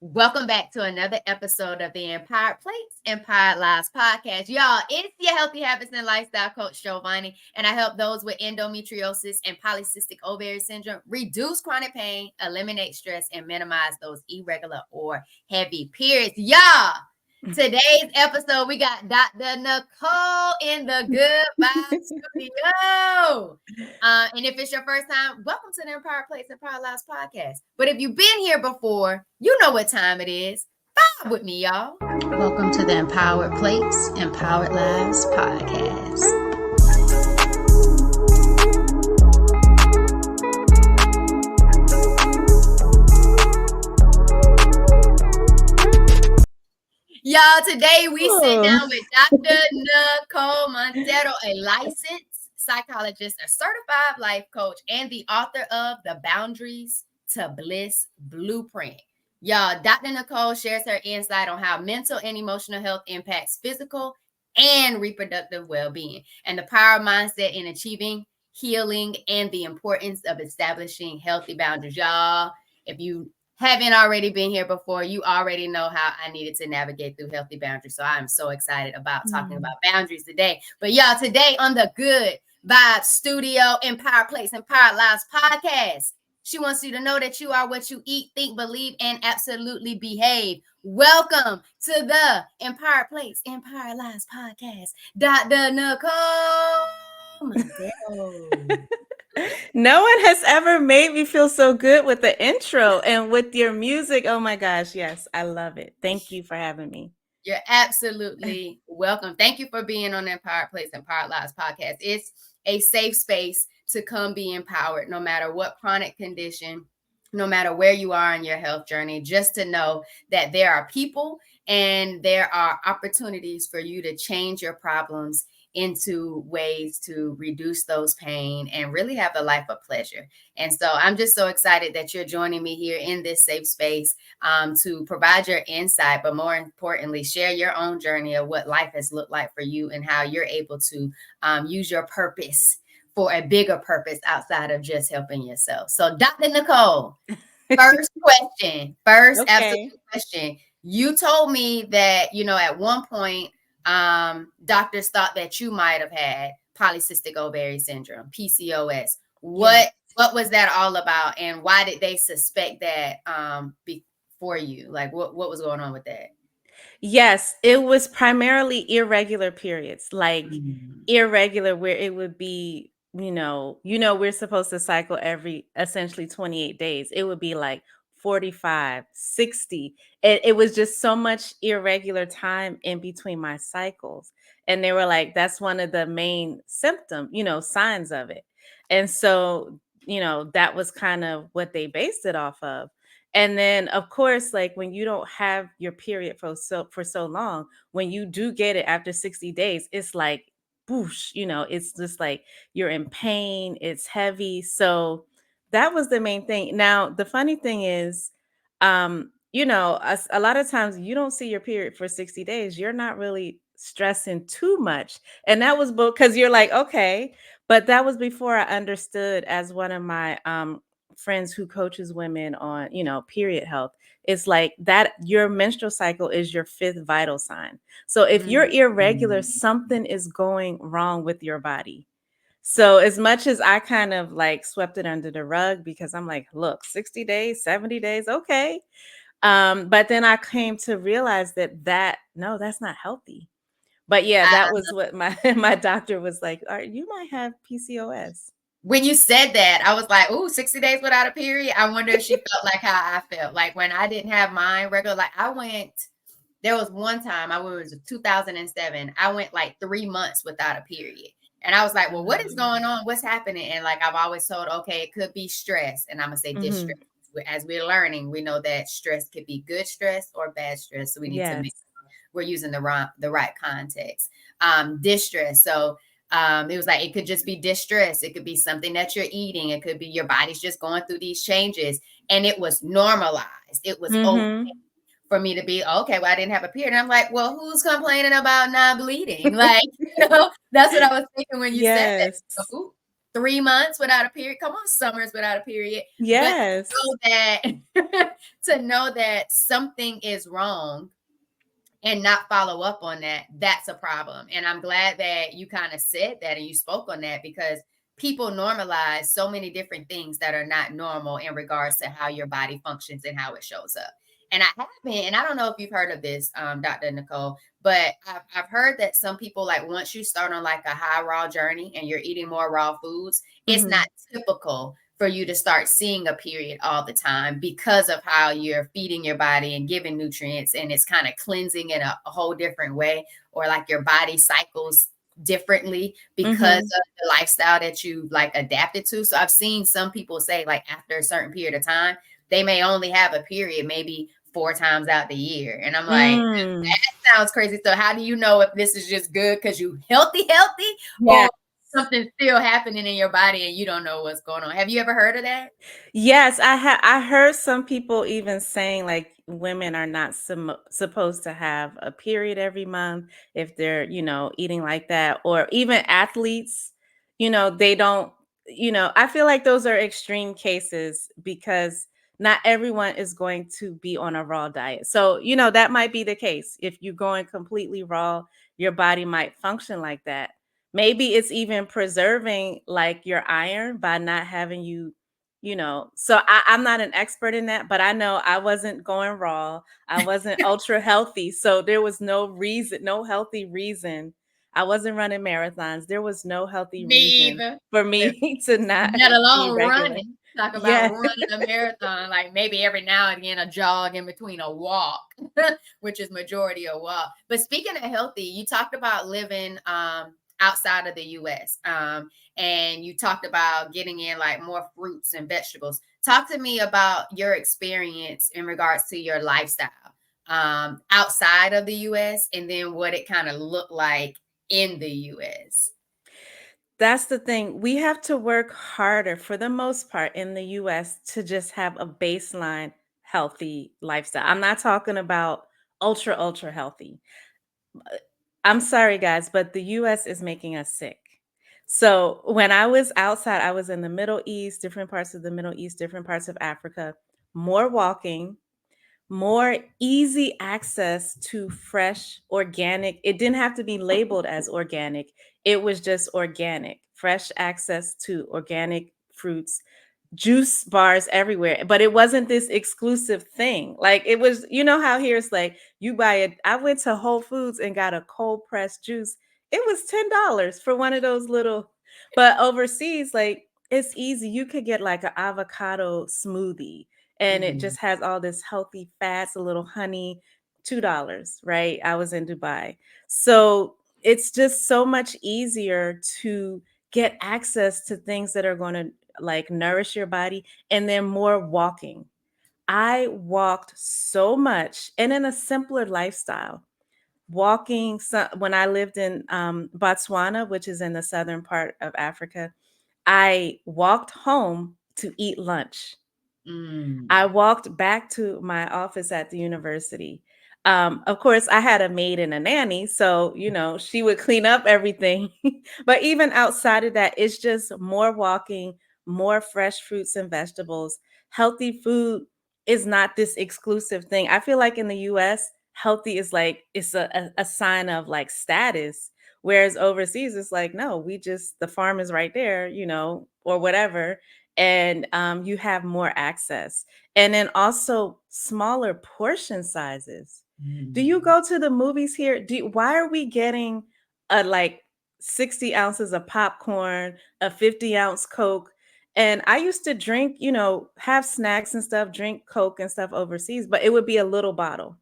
Welcome back to another episode of the Empowered Plates, Empowered Lives podcast. Y'all, it's your healthy habits and lifestyle coach, Jovonnie, and I help those with endometriosis and polycystic ovary syndrome reduce chronic pain, eliminate stress, and minimize those irregular or heavy periods. Y'all, today's episode, we got Dr. Nicole in the Good Vibes Studio. And if it's your first time, welcome to the Empowered Plates, Empowered Lives podcast. But if you've been here before, you know what time it is. Vibe with me, y'all. Welcome to the Empowered Plates, Empowered Lives podcast. Y'all, today we sit down with Dr. Nicole Monteiro, a licensed psychologist, a certified life coach, and the author of The Boundaries to Bliss Blueprint. Y'all, Dr. Nicole shares her insight on how mental and emotional health impacts physical and reproductive well-being, and the power of mindset in achieving healing, and the importance of establishing healthy boundaries. Y'all, if you haven't already been here before, you already know how I needed to navigate through healthy boundaries. So I'm so excited about talking about boundaries today. But y'all, today on the Good Vibes Studio, Empowered Plates, Empowered Lives podcast, she wants you to know that you are what you eat, think, believe, and absolutely behave. Welcome to the Empowered Plates, Empowered Lives podcast, Dr. Nicole Monteiro. No one has ever made me feel so good with the intro and with your music. Oh my gosh. Yes, I love it. Thank you for having me. You're absolutely welcome. Thank you for being on the Empowered Plates, Empowered Lives podcast. It's a safe space to come be empowered, no matter what chronic condition, no matter where you are in your health journey, just to know that there are people and there are opportunities for you to change your problems into ways to reduce those pain and really have a life of pleasure. And so I'm just so excited that you're joining me here in this safe space to provide your insight, but more importantly, share your own journey of what life has looked like for you and how you're able to use your purpose for a bigger purpose outside of just helping yourself. So Dr. Nicole, first absolute question. You told me that, at one point, doctors thought that you might have had polycystic ovary syndrome, PCOS. What was that all about, and why did they suspect that before you? Like, what was going on with that? Yes, it was primarily irregular periods, like irregular where it would be, we're supposed to cycle every essentially 28 days. It would be like 45, 60. It was just so much irregular time in between my cycles. And they were like, that's one of the main signs of it. And so, that was kind of what they based it off of. And then, of course, like when you don't have your period for so long, when you do get it after 60 days, it's like boosh, it's just like you're in pain, it's heavy. So that was the main thing. Now, the funny thing is, a lot of times you don't see your period for 60 days. You're not really stressing too much. And that was because you're like, okay, but that was before I understood, as one of my friends who coaches women on, period health. It's like that your menstrual cycle is your fifth vital sign. So if you're irregular, something is going wrong with your body. So as much as I kind of like swept it under the rug because I'm like, look, 60 days, 70 days, okay. But then I came to realize no, that's not healthy. But yeah, that was what my doctor was like, you might have PCOS. When you said that, I was like, "Ooh, 60 days without a period." I wonder if she felt like how I felt. Like when I didn't have mine regular, like there was one time, it was 2007. I went like 3 months without a period. And I was like, well, what is going on? What's happening? And like, I've always told, okay, it could be stress. And I'm going to say distress. As we're learning, we know that stress could be good stress or bad stress. So we need to make sure we're using the right context. Distress. So it was like, it could just be distress. It could be something that you're eating. It could be your body's just going through these changes. And it was normalized. It was okay for me to be, okay, well, I didn't have a period. And I'm like, well, who's complaining about not bleeding? Like, that's what I was thinking when you said that. So, 3 months without a period. Come on, summers without a period. Yes. To know that something is wrong and not follow up on that, that's a problem. And I'm glad that you kind of said that and you spoke on that, because people normalize so many different things that are not normal in regards to how your body functions and how it shows up. And I don't know if you've heard of this, Dr. Nicole, but I've heard that some people, like, once you start on like a high raw journey and you're eating more raw foods, it's not typical for you to start seeing a period all the time, because of how you're feeding your body and giving nutrients, and it's kind of cleansing in a whole different way, or like your body cycles differently because of the lifestyle that you like adapted to. So I've seen some people say, like, after a certain period of time, they may only have a period maybe 4 times out the year. And I'm like, that sounds crazy. So how do you know if this is just good because you healthy, Yeah. or something's still happening in your body and you don't know what's going on? Have you ever heard of that? Yes, I heard some people even saying like women are not supposed to have a period every month if they're, eating like that, or even athletes, they don't, I feel like those are extreme cases because not everyone is going to be on a raw diet. So, that might be the case. If you're going completely raw, your body might function like that. Maybe it's even preserving like your iron by not having you, so I'm not an expert in that, but I know I wasn't going raw. I wasn't ultra healthy. So there was no reason, no healthy reason. I wasn't running marathons. There was no healthy Me reason either. for me to not Let be alone regular. running. Talk about Yeah. running a marathon, like maybe every now and again a jog in between a walk, which is majority a walk. But speaking of healthy, you talked about living outside of the US. And you talked about getting in like more fruits and vegetables. Talk to me about your experience in regards to your lifestyle outside of the US, and then what it kind of looked like in the US. That's the thing. We have to work harder for the most part in the US to just have a baseline healthy lifestyle. I'm not talking about ultra healthy. I'm sorry, guys, but the US is making us sick. So when I was outside, I was in the Middle East, different parts of the Middle East, different parts of Africa, more walking, more easy access to fresh, organic. It didn't have to be labeled as organic, it was just organic, fresh access to organic fruits, juice bars everywhere, but it wasn't this exclusive thing. Like it was, how here it's like you buy it. I went to Whole Foods and got a cold pressed juice. It was $10 for one of those little, but overseas, like it's easy. You could get like an avocado smoothie and it just has all this healthy fats, a little honey, $2, right? I was in Dubai. So it's just so much easier to get access to things that are going to like nourish your body, and then more walking. I walked so much and in a simpler lifestyle. Walking, when I lived in Botswana, which is in the southern part of Africa, I walked home to eat lunch. I walked back to my office at the university. Of course, I had a maid and a nanny, so she would clean up everything. But even outside of that, it's just more walking, more fresh fruits and vegetables. Healthy food is not this exclusive thing. I feel like in the US, healthy is like it's a sign of like status. Whereas overseas, it's like, no, the farm is right there, or whatever, and you have more access, and then also smaller portion sizes. Do you go to the movies here? Why are we getting a like 60 ounces of popcorn, a 50-ounce Coke? And I used to drink, have snacks and stuff, drink Coke and stuff overseas, but it would be a little bottle,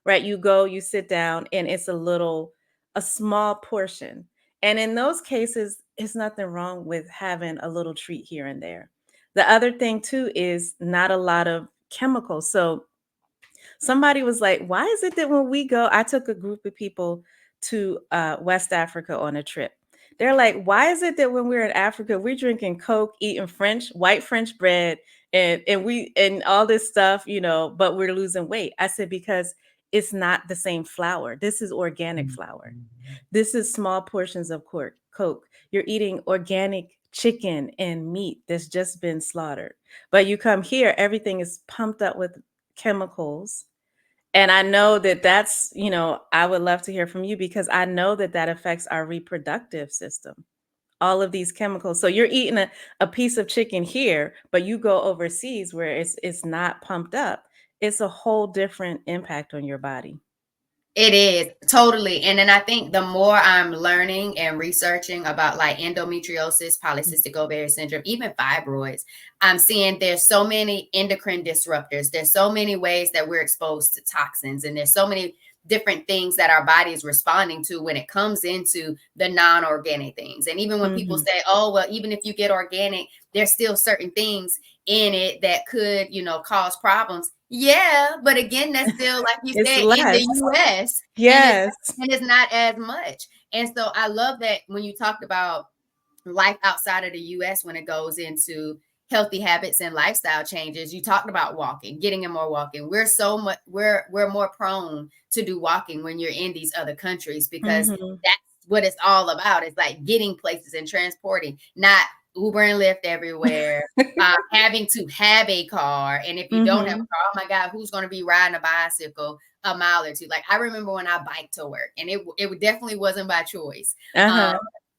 right? You go, you sit down, and it's a small portion. And in those cases, it's nothing wrong with having a little treat here and there. The other thing too is not a lot of chemicals. So somebody was like, why is it that when we go, I took a group of people to West Africa on a trip. They're like, why is it that when we're in Africa, we're drinking Coke, eating white French bread, and all this stuff, but we're losing weight? I said, because it's not the same flour. This is organic flour. This is small portions of Coke. You're eating organic chicken and meat that's just been slaughtered. But you come here, everything is pumped up with chemicals. And I know that that's, I would love to hear from you, because I know that that affects our reproductive system, all of these chemicals. So you're eating a piece of chicken here, but you go overseas where it's not pumped up. It's a whole different impact on your body. It is totally. And then I think the more I'm learning and researching about like endometriosis, polycystic ovarian syndrome, even fibroids, I'm seeing there's so many endocrine disruptors. There's so many ways that we're exposed to toxins, and there's so many different things that our body is responding to when it comes into the non-organic things. And even when people say, oh, well, even if you get organic, there's still certain things in it that could, cause problems. Yeah, but again, that's still, like you said, in the US. Yes. And it's not as much. And so I love that when you talked about life outside of the US, when it goes into healthy habits and lifestyle changes, you talked about walking, getting in more walking. We're more prone to do walking when you're in these other countries, because that's what it's all about. It's like getting places and transporting, not Uber and Lyft everywhere, having to have a car. And if you don't have a car, oh my God, who's going to be riding a bicycle a mile or two? Like, I remember when I biked to work, and it definitely wasn't by choice.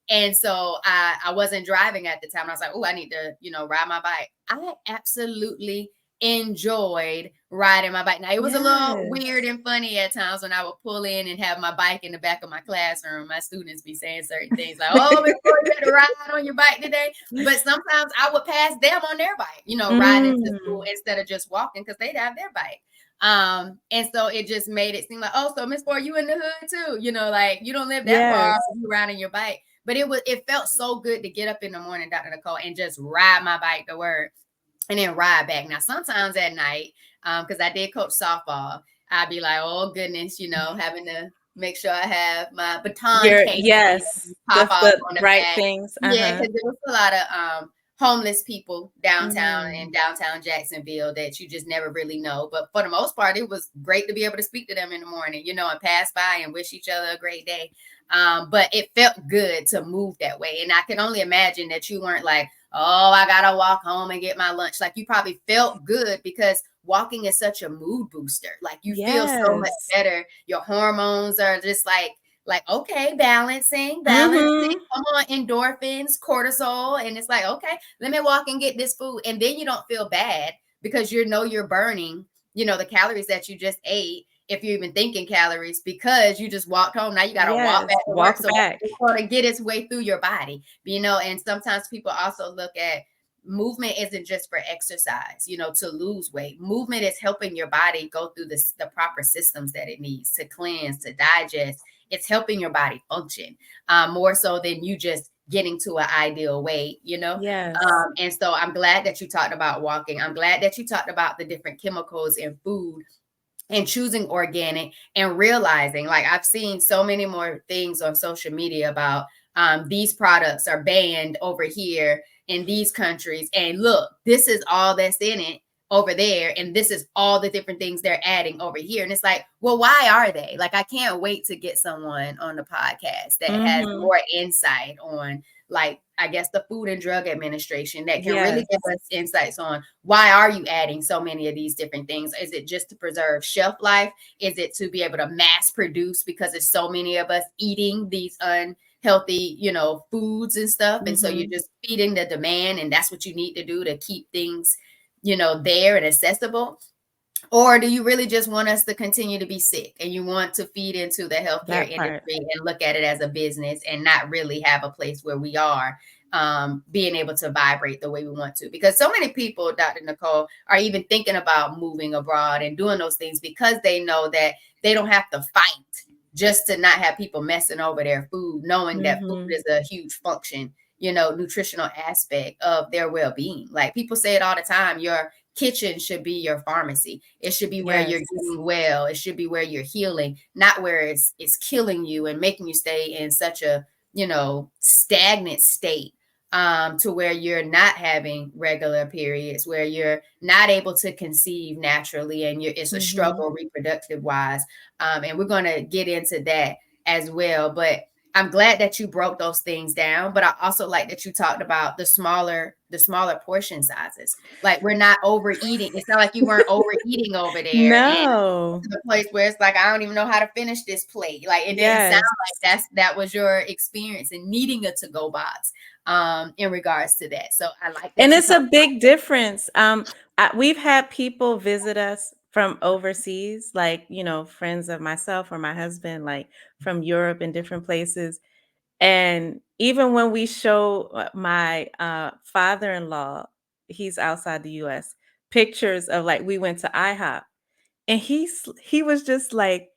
And so I wasn't driving at the time. I was like, oh, I need to, ride my bike. I absolutely enjoyed riding my bike. Now, it was a little weird and funny at times when I would pull in and have my bike in the back of my classroom. My students be saying certain things like, oh, Miss Ford, you had to ride on your bike today. But sometimes I would pass them on their bike, riding to school instead of just walking, because they'd have their bike. And so it just made it seem like, oh, so Miss Ford, you in the hood too, like you don't live that far, you riding your bike. But it felt so good to get up in the morning, Dr. Nicole, and just ride my bike to work and then ride back. Now, sometimes at night, because I did coach softball, I'd be like, oh goodness, having to make sure I have my baton case, pop off on the right back. Things. Yeah, because there was a lot of homeless people downtown in downtown Jacksonville that you just never really know. But for the most part, it was great to be able to speak to them in the morning, and pass by and wish each other a great day. But it felt good to move that way. And I can only imagine that you weren't like, oh, I gotta walk home and get my lunch. Like, you probably felt good, because walking is such a mood booster. Like, you feel so much better. Your hormones are just like, okay, balancing. Come on, endorphins, cortisol. And it's like, okay, let me walk and get this food. And then you don't feel bad, because you're burning, the calories that you just ate, if you're even thinking calories, because you just walked home. Now you got to walk back to work. So it's going to get its way through your body, and sometimes people also look at movement isn't just for exercise, to lose weight. Movement is helping your body go through the proper systems that it needs to cleanse, to digest. It's helping your body function more so than you just getting to an ideal weight, and so I'm glad that you talked about walking. I'm glad that you talked about the different chemicals in food and choosing organic, and realizing, like, I've seen so many more things on social media about these products are banned over here in these countries. And look, this is all that's in it over there. And this is all the different things they're adding over here. And it's like, well, why are they? Like, I can't wait to get someone on the podcast that has more insight on, like, I guess the Food and Drug Administration that can really give us insights on, why are you adding so many of these different things? Is it just to preserve shelf life? Is it to be able to mass produce, because there's so many of us eating these unhealthy, foods and stuff? And so you're just feeding the demand, and that's what you need to do to keep things, there and accessible. Or do you really just want us to continue to be sick, and you want to feed into the healthcare industry and look at it as a business and not really have a place where we are being able to vibrate the way we want to? Because so many people, Dr. Nicole, are even thinking about moving abroad and doing those things because they know that they don't have to fight just to not have people messing over their food, knowing that food is a huge function, nutritional aspect of their well-being. Like, people say it all the time, your kitchen should be your pharmacy. It should be where you're doing well. It should be where you're healing, not where it's killing you and making you stay in such a, stagnant state, to where you're not having regular periods, where you're not able to conceive naturally, and it's a struggle reproductive wise. And we're going to get into that as well. But I'm glad that you broke those things down, but I also like that you talked about the smaller portion sizes. Like, we're not overeating. It's not like you weren't overeating over there and No. to the place where it's like, I don't even know how to finish this plate. Like, it didn't sound Yes. like that was your experience in needing a to-go box in regards to that. So I like that And you it's a talked. big difference. We've had people visit us from overseas, like, you know, friends of myself or my husband, like from Europe and different places. And even when we show my father-in-law, he's outside the US, pictures of like we went to IHOP, and he was just like,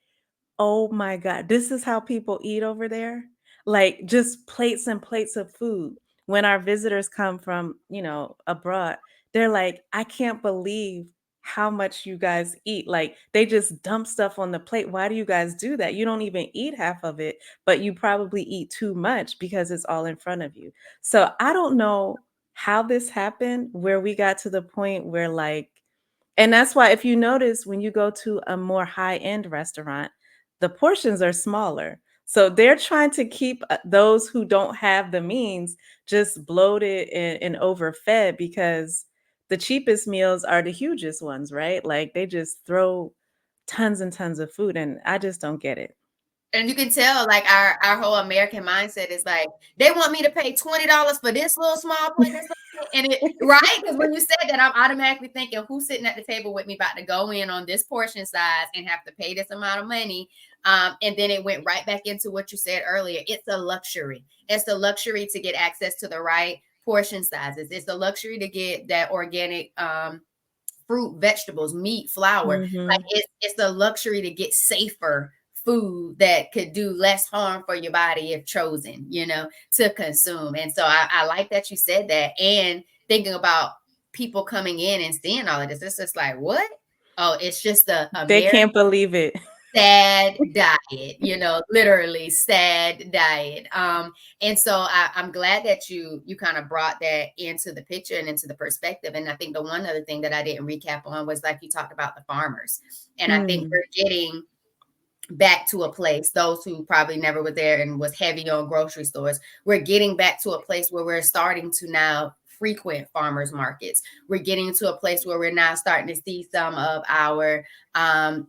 oh my God, this is how people eat over there? Like, just plates and plates of food. When our visitors come from, you know, abroad, they're like, I can't believe how much you guys eat. Like, they just dump stuff on the plate. Why do you guys do that? You don't even eat half of it, but you probably eat too much because it's all in front of you. So I don't know how this happened, where we got to the point where, like, and that's why if you notice when you go to a more high-end restaurant, the portions are smaller. So they're trying to keep those who don't have the means just bloated and overfed, because the cheapest meals are the hugest ones, right? Like, they just throw tons and tons of food, and I just don't get it. And you can tell, like, our whole American mindset is like, they want me to pay $20 for this little small plate or something. And it, right? Because when you said that, I'm automatically thinking, who's sitting at the table with me about to go in on this portion size and have to pay this amount of money? And then it went right back into what you said earlier. It's a luxury. It's a luxury to get access to the right portion sizes. It's a luxury to get that organic fruit, vegetables, meat, flour. Like, Mhm. it's a luxury to get safer food that could do less harm for your body if chosen, to consume. And so I like that you said that. And thinking about people coming in and seeing all of this, it's just like, what? Oh, it's just the They American can't believe it. sad diet, literally sad diet. And so I'm glad that you kind of brought that into the picture and into the perspective. And I think the one other thing that I didn't recap on was, like, you talked about the farmers. And I think Mm. we're getting back to a place, those who probably never were there and was heavy on grocery stores, we're getting back to a place where we're starting to now frequent farmers markets. We're getting to a place where we're now starting to see some of our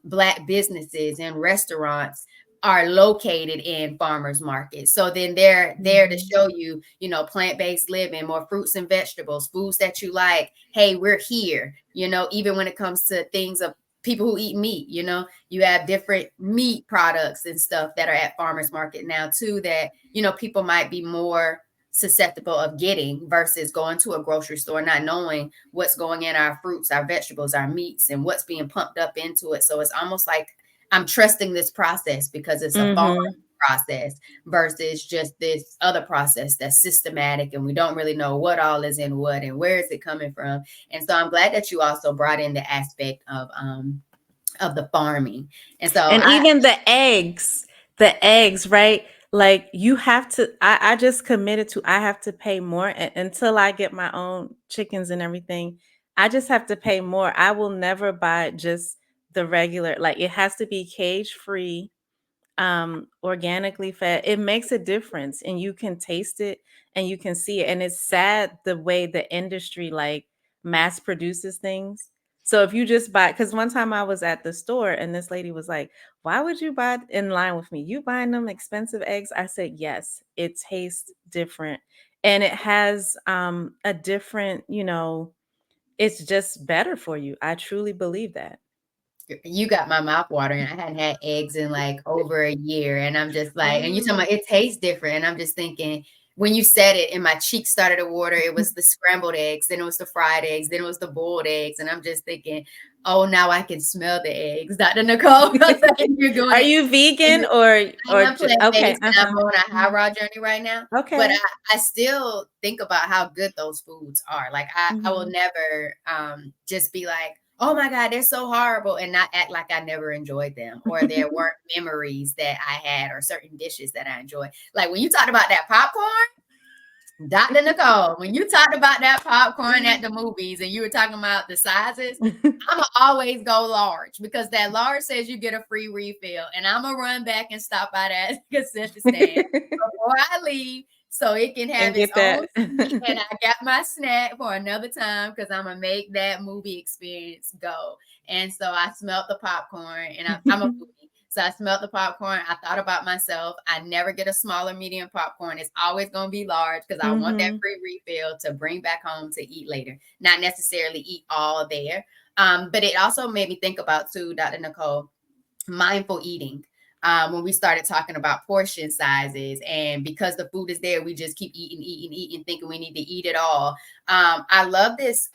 Black businesses and restaurants are located in farmers markets. So then they're there to show you, plant-based living, more fruits and vegetables, foods that you like. Hey, we're here, even when it comes to things of people who eat meat, you have different meat products and stuff that are at farmers market now too, that, people might be more susceptible of getting versus going to a grocery store, not knowing what's going in our fruits, our vegetables, our meats, and what's being pumped up into it. So it's almost like I'm trusting this process because it's a farm Mhm. process versus just this other process that's systematic and we don't really know what all is in what and where is it coming from. And so I'm glad that you also brought in the aspect of the farming. And so And even the eggs, right? Like, you have to, I just committed to, I have to pay more until I get my own chickens and everything. I just have to pay more. I will never buy just the regular, like, it has to be cage free, organically fed. It makes a difference, and you can taste it and you can see it. And it's sad the way the industry, like, mass produces things. So if you just buy, because one time I was at the store and this lady was like, why would you buy in line with me? You buying them expensive eggs? I said, yes, it tastes different. And it has a different, it's just better for you. I truly believe that. you got my mouth watering. I hadn't had eggs in like over a year. And I'm just like, and you talking about it tastes different. And I'm just thinking, when you said it and my cheeks started to water, it was the scrambled eggs, then it was the fried eggs, then it was the boiled eggs. And I'm just thinking, oh, now I can smell the eggs. Dr. Nicole, you're doing Are it. you vegan I am okay? plant-based and I'm on a high raw journey right now. But Okay. I still think about how good those foods are. Like, I will Mhm. never just be like, oh my God, they're so horrible, and not act like I never enjoyed them or there weren't memories that I had or certain dishes that I enjoyed. Like, when you talked about that popcorn, Dr. Nicole, when you talked about that popcorn at the movies and you were talking about the sizes, I'm always go large because that large says you get a free refill. And I'm going to run back and stop by that concession stand before I leave so it can have its own seat. And I got my snack for another time because I'm going to make that movie experience go. And so I smelled the popcorn, and I'm a foodie. So I smelled the popcorn. I thought about myself. I never get a smaller medium popcorn. It's always going to be large because I want that free refill to bring back home to eat later, not necessarily eat all there. But it also made me think about, too, Dr. Nicole, mindful eating. When we started talking about portion sizes, and because the food is there, we just keep eating, thinking we need to eat it all. I love this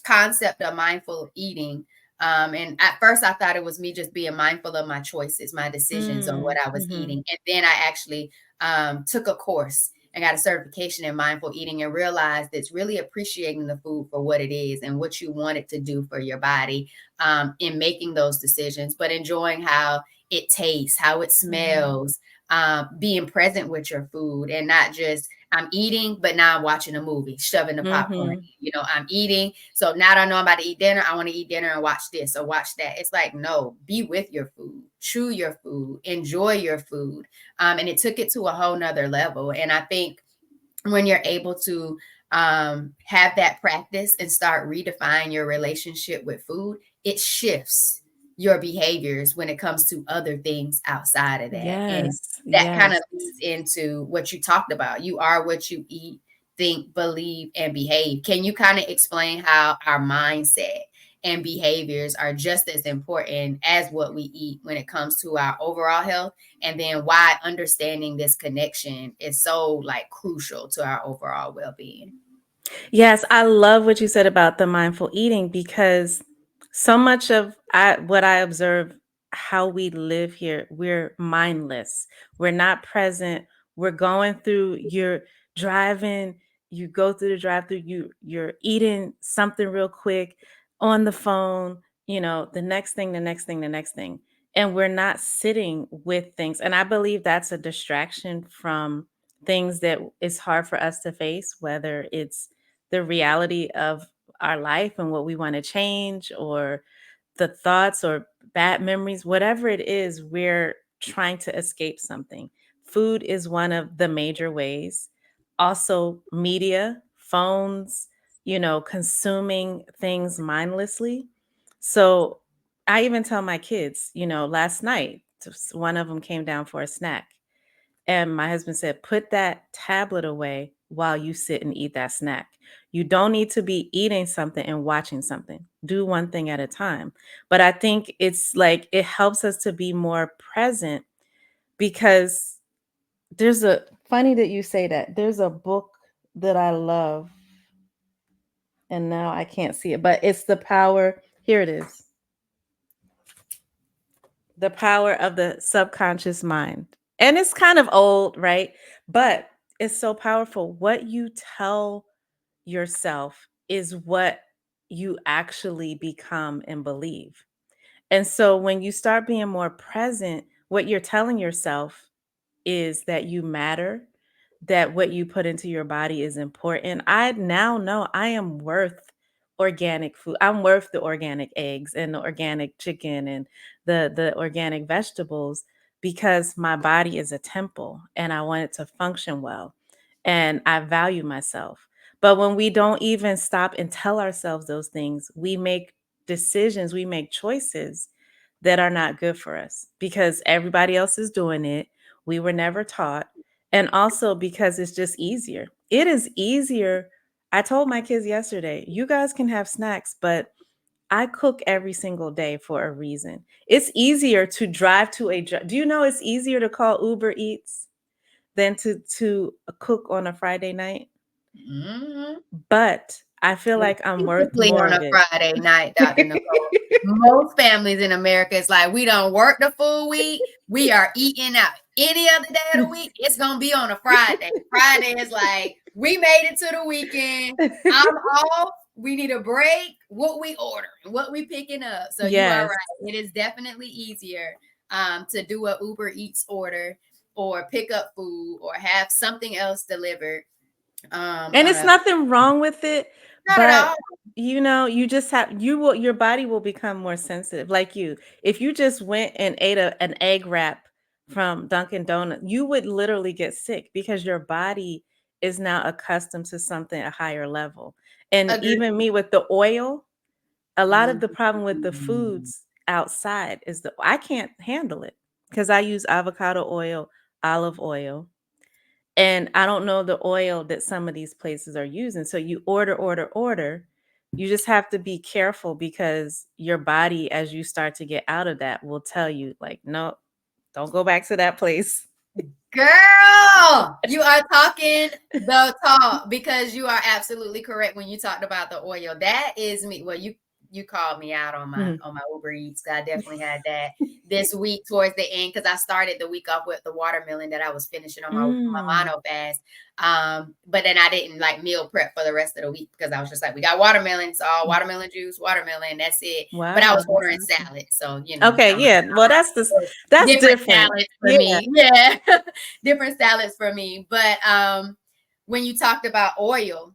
concept of mindful eating. And at first I thought it was me just being mindful of my choices, my decisions on what I was eating. And then I actually took a course and got a certification in mindful eating and realized it's really appreciating the food for what it is and what you want it to do for your body in making those decisions, but enjoying how it tastes, how it smells, being present with your food, and not just I'm eating, but now I'm watching a movie, shoving the popcorn. I'm eating. So now I know I'm about to eat dinner. I want to eat dinner and watch this or watch that. It's like, no, be with your food, chew your food, enjoy your food. And it took it to a whole nother level. And I think when you're able to have that practice and start redefining your relationship with food, it shifts your behaviors when it comes to other things outside of that. And that kind of leads into what you talked about. You are what you eat, think, believe, and behave. Can you kind of explain how our mindset and behaviors are just as important as what we eat when it comes to our overall health, and then why understanding this connection is so crucial to our overall well-being? Yes, I love what you said about the mindful eating, because so much of what I observe, how we live here, we're mindless. We're not present. We're going through, you're driving, you go through the drive-through, you're eating something real quick on the phone, the next thing, the next thing, the next thing. And we're not sitting with things. And I believe that's a distraction from things that it's hard for us to face, whether it's the reality of our life and what we want to change, or the thoughts or bad memories, whatever it is, we're trying to escape something. Food is one of the major ways. Also, media, phones, consuming things mindlessly. So I even tell my kids, last night, one of them came down for a snack. And my husband said, put that tablet away while you sit and eat that snack. You don't need to be eating something and watching something. Do one thing at a time. But I think it's like, it helps us to be more present, because funny that you say that. There's a book that I love, and now I can't see it, but it's The Power. Here it is. The Power of the Subconscious Mind. And it's kind of old, right? But it's so powerful. What you tell yourself is what you actually become and believe. And so when you start being more present, what you're telling yourself is that you matter, that what you put into your body is important. I now know I am worth organic food. I'm worth the organic eggs and the organic chicken and the organic vegetables, because my body is a temple and I want it to function well, and I value myself. But when we don't even stop and tell ourselves those things, we make decisions, we make choices that are not good for us, because everybody else is doing it. We were never taught. And also because it's just easier. It is easier. I told my kids yesterday, you guys can have snacks, but I cook every single day for a reason. It's easier to drive to do you know it's easier to call Uber Eats than to cook on a Friday night? Mm-hmm. But I feel like I'm worth more on of a it. Friday night, Dr. Nicole. Most families in America, it's like, we don't work the full week. We are eating out any other day of the week. It's going to be on a Friday. Friday is like, we made it to the weekend. I'm off. We need a break. What we order, what we picking up. So you are right. It is definitely easier to do a Uber Eats order or pick up food or have something else delivered And On it's a nothing wrong with it, not at but all. you just your body will become more sensitive. Like if you just went and ate an egg wrap from Dunkin' Donuts, you would literally get sick because your body is now accustomed to something at a higher level. And even Agreed. me with the oil, a lot of the problem with the Mhm. foods outside is I can't handle it because I use avocado oil, olive oil, and I don't know the oil that some of these places are using. So you order. You just have to be careful because your body, as you start to get out of that, will tell you, like, no, don't go back to that place. Girl, you are talking the talk because you are absolutely correct when you talked about the oil. That is me. Well, you called me out on my Mhm. Uber Eats. I definitely had that this week towards the end because I started the week off with the watermelon that I was finishing on my Mm. mono fast. But then I didn't like meal prep for the rest of the week because I was just like, we got watermelon, it's all watermelon juice, watermelon, that's it. But I Wow, was that's ordering awesome. salad, so Okay, yeah. Well, that's different different. salads for Yeah. me. Yeah. Different salads for me. But when you talked about oil,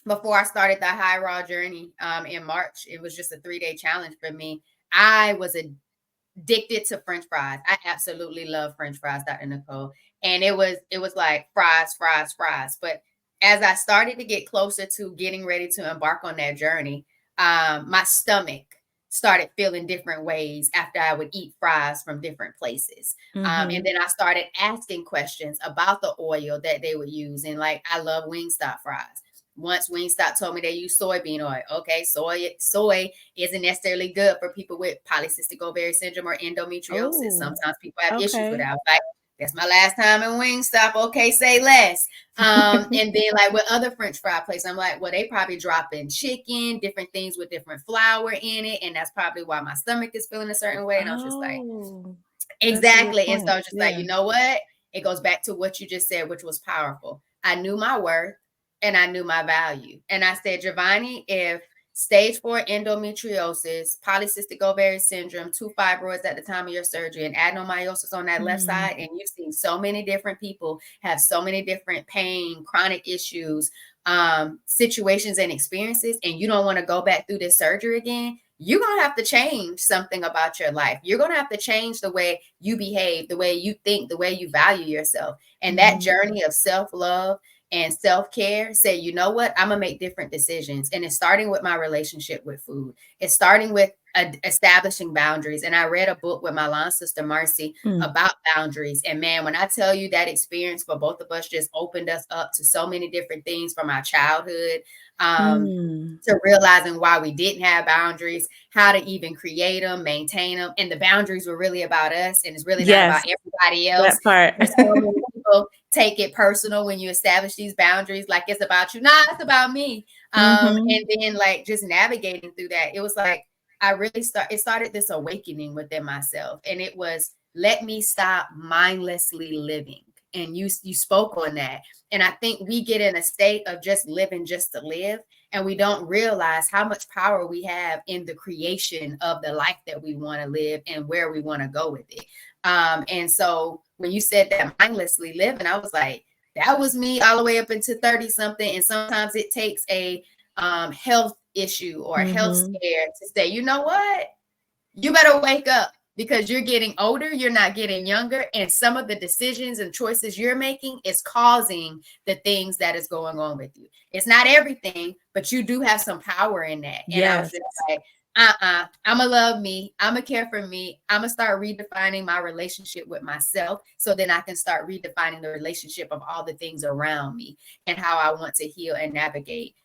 before I started the high raw journey in March, it was just a 3-day challenge for me. I was addicted to French fries. I absolutely love French fries, Dr. Nicole. And it was like fries, fries, fries. But as I started to get closer to getting ready to embark on that journey, my stomach started feeling different ways after I would eat fries from different places. And Mhm. then I started asking questions about the oil that they would use. And like, I love Wingstop fries. Once Wingstop told me they use soybean oil. Okay, soy isn't necessarily good for people with polycystic ovarian syndrome or endometriosis. Oh, Sometimes people have issues with okay. that. I was like, that's my last time in Wingstop. Okay, say less. And then like with other French fry places, I'm like, well, they probably drop in chicken, different things with different flour in it, and that's probably why my stomach is feeling a certain way. And I was just like, Oh, that's a good exactly. And so point. I was just like, Yeah. you know what? It goes back to what you just said, which was powerful. I knew my worth and I knew my value. And I said, Jovonnie, if stage 4 endometriosis, polycystic ovarian syndrome, 2 fibroids at the time of your surgery, and adenomyosis on that left Mm. side, and you've seen so many different people have so many different pain, chronic issues, situations and experiences, and you don't want to go back through this surgery again, you're going to have to change something about your life. You're going to have to change the way you behave, the way you think, the way you value yourself. And that Mhm. journey of self-love and self-care, say, you know what, I'm gonna make different decisions. And it's starting with my relationship with food. It's starting with establishing boundaries. And I read a book with my line sister Marcy Mm. about boundaries. And man, when I tell you that experience for both of us just opened us up to so many different things from our childhood, Mm. to realizing why we didn't have boundaries, how to even create them, maintain them. And the boundaries were really about us, and it's really not about Yes, everybody else. that part. Because so many people take it personal when you establish these boundaries, like it's about you. Nah, it's about me. Mhm. And then like just navigating through that, it was like it started this awakening within myself. And it was, let me stop mindlessly living. And you spoke on that. And I think we get in a state of just living just to live, and we don't realize how much power we have in the creation of the life that we want to live and where we want to go with it. And so when you said that mindlessly living, I was like, that was me all the way up into 30 something. And sometimes it takes a health issue or a health Mhm. scare to say, you know what? You better wake up because you're getting older, you're not getting younger, and some of the decisions and choices you're making is causing the things that is going on with you. It's not everything, but you do have some power in that. And I was Yes. just like, I'm gonna love me, I'm gonna care for me, I'm gonna start redefining my relationship with myself so then I can start redefining the relationship of all the things around me and how I want to heal and navigate,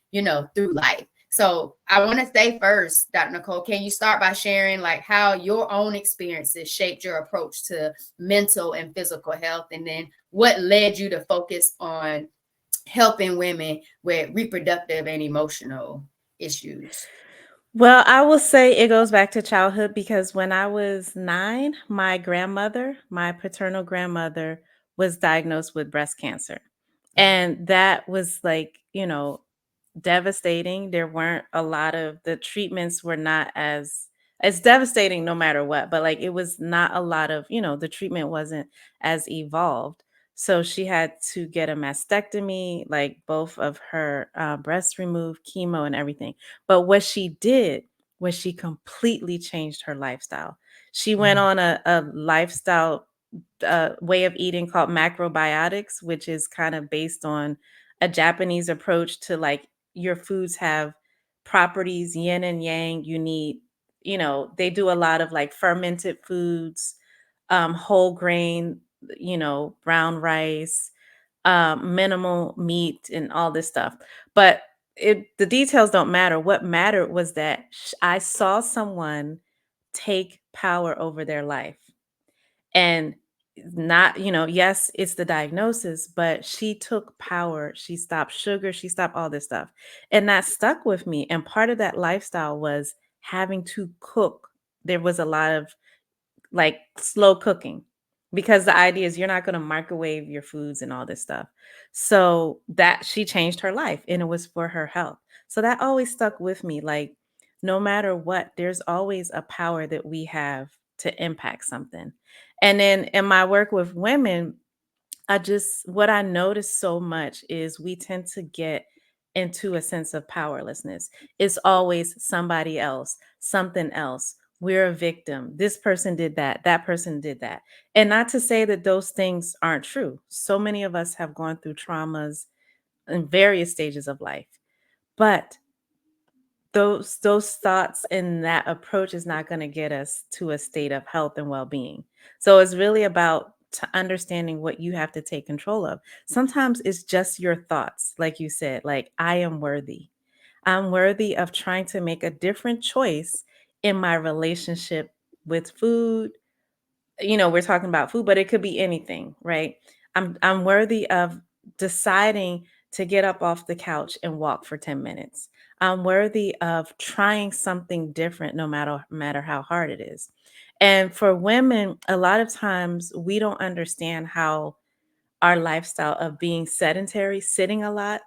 through life. So I want to say first, Dr. Nicole, can you start by sharing like how your own experiences shaped your approach to mental and physical health, and then what led you to focus on helping women with reproductive and emotional issues? Well, I will say it goes back to childhood because when I was 9, my paternal grandmother, was diagnosed with breast cancer. And that was like, devastating. There weren't a lot of the treatments were not as it's devastating no matter what, but like it was not a lot of, the treatment wasn't as evolved. So she had to get a mastectomy, like both of her breasts removed, chemo and everything. But what she did was she completely changed her lifestyle. She went on a lifestyle way of eating called macrobiotics, which is kind of based on a Japanese approach to like your foods have properties, yin and yang. You need, they do a lot of like fermented foods, whole grain, brown rice, minimal meat, and all this stuff. But the details don't matter. What mattered was that I saw someone take power over their life. And not, yes, it's the diagnosis, but she took power. She stopped sugar. She stopped all this stuff. And that stuck with me. And part of that lifestyle was having to cook. There was a lot of like slow cooking because the idea is you're not going to microwave your foods and all this stuff. So that she changed her life and it was for her health. So that always stuck with me. Like, no matter what, there's always a power that we have to impact something. And then in my work with women, what I notice so much is we tend to get into a sense of powerlessness. It's always somebody else, something else. We're a victim. This person did that person did that. And not to say that those things aren't true. So many of us have gone through traumas in various stages of life. But those thoughts and that approach is not going to get us to a state of health and well-being. So it's really about understanding what you have to take control of. Sometimes it's just your thoughts, like you said, like I am worthy. I'm worthy of trying to make a different choice in my relationship with food. We're talking about food, but it could be anything, right? I'm worthy of deciding to get up off the couch and walk for 10 minutes. I'm worthy of trying something different no matter how hard it is. And for women, a lot of times we don't understand how our lifestyle of being sedentary, sitting a lot,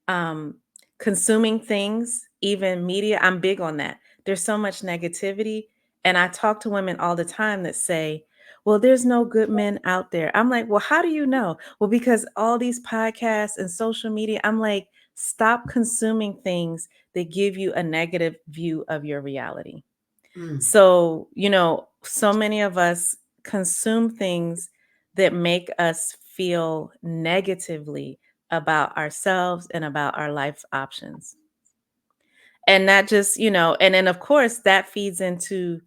um, consuming things, even media. I'm big on that. There's so much negativity. And I talk to women all the time that say, well, there's no good men out there. I'm like, well, how do you know? Well, because all these podcasts and social media, I'm like, stop consuming things that give you a negative view of your reality. So, so many of us consume things that make us feel negatively about ourselves and about our life options. And that just, and then of course that feeds into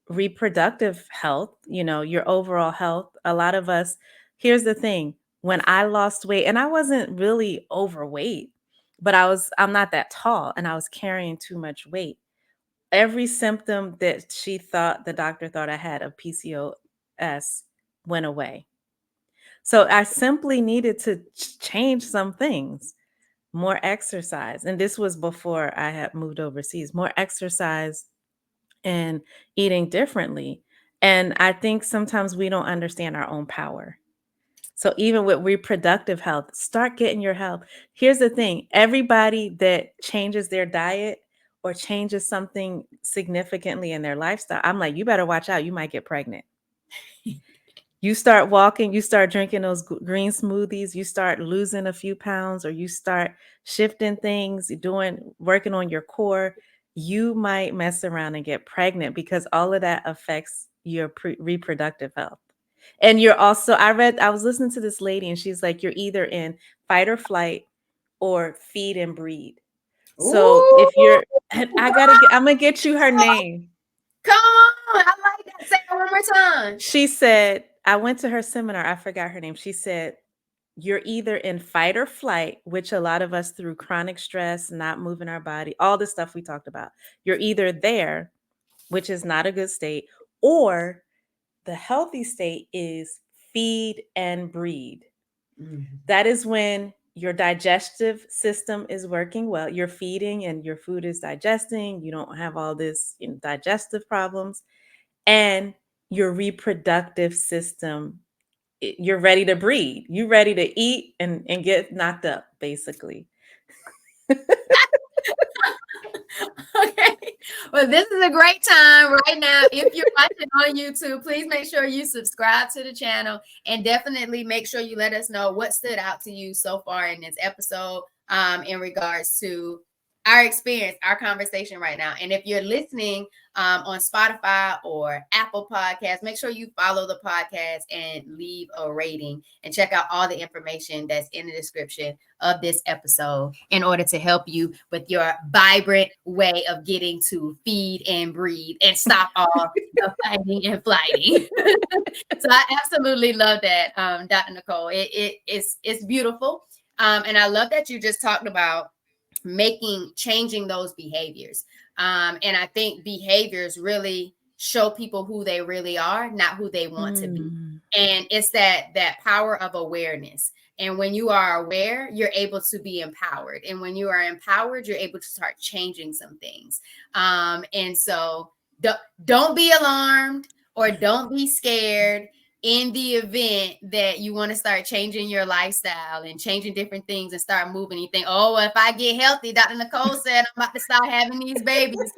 reproductive health, your overall health. A lot of us, here's the thing, when I lost weight, and I wasn't really overweight, but I'm not that tall and I was carrying too much weight. Every symptom that the doctor thought I had of PCOS went away. So I simply needed to change some things, more exercise. And this was before I had moved overseas, more exercise and eating differently. And I think sometimes we don't understand our own power. So even with reproductive health, start getting your health. Here's the thing, everybody that changes their diet or changes something significantly in their lifestyle, I'm like, you better watch out. You might get pregnant. You start walking, you start drinking those green smoothies, you start losing a few pounds, or you start shifting things, working on your core, you might mess around and get pregnant because all of that affects your reproductive health. And you're also, I was listening to this lady and she's like, you're either in fight or flight or feed and breed. So Ooh, if I'm gonna get you her name. come on. I like that. Say it one more time. She said, I went to her seminar, I forgot her name. She said, you're either in fight or flight, which a lot of us through chronic stress, not moving our body, all the stuff we talked about, you're either there, which is not a good state, or the healthy state is feed and breed. That is when your digestive system is working well. You're feeding and your food is digesting. You don't have all this digestive problems. And your reproductive system, you're ready to breed. You're ready to eat and get knocked up, basically. Okay. Well, this is a great time right now. If you're watching on YouTube, please make sure you subscribe to the channel, and definitely make sure you let us know what stood out to you so far in this episode, in regards to our experience, our conversation right now. And if you're listening on Spotify or Apple Podcasts, make sure you follow the podcast and leave a rating, and check out all the information that's in the description of this episode in order to help you with your vibrant way of getting to feed and breathe and stop all the fighting and flighting. So I absolutely love that, Dr. Nicole. It's beautiful. And I love that you just talked about changing those behaviors. And I think behaviors really show people who they really are, not who they want to be. And it's that power of awareness. And when you are aware, you're able to be empowered. And when you are empowered, you're able to start changing some things. And so don't be alarmed or don't be scared in the event that you want to start changing your lifestyle and changing different things and start moving. You think, oh, well, if I get healthy, Dr. Nicole said I'm about to start having these babies.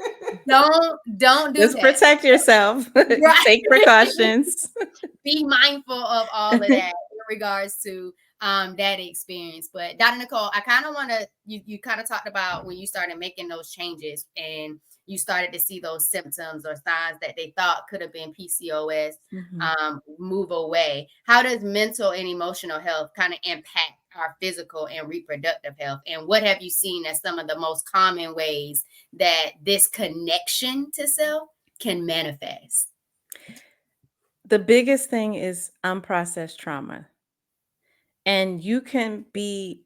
Don't do Just that. protect yourself. Right. Take precautions. Be mindful of all of that in regards to that experience. But Dr. Nicole, I kind of want to, you kind of talked about when you started making those changes and you started to see those symptoms or signs that they thought could have been PCOS move away. How does mental and emotional health kind of impact our physical and reproductive health? And what have you seen as some of the most common ways that this connection to self can manifest? The biggest thing is unprocessed trauma. And you can be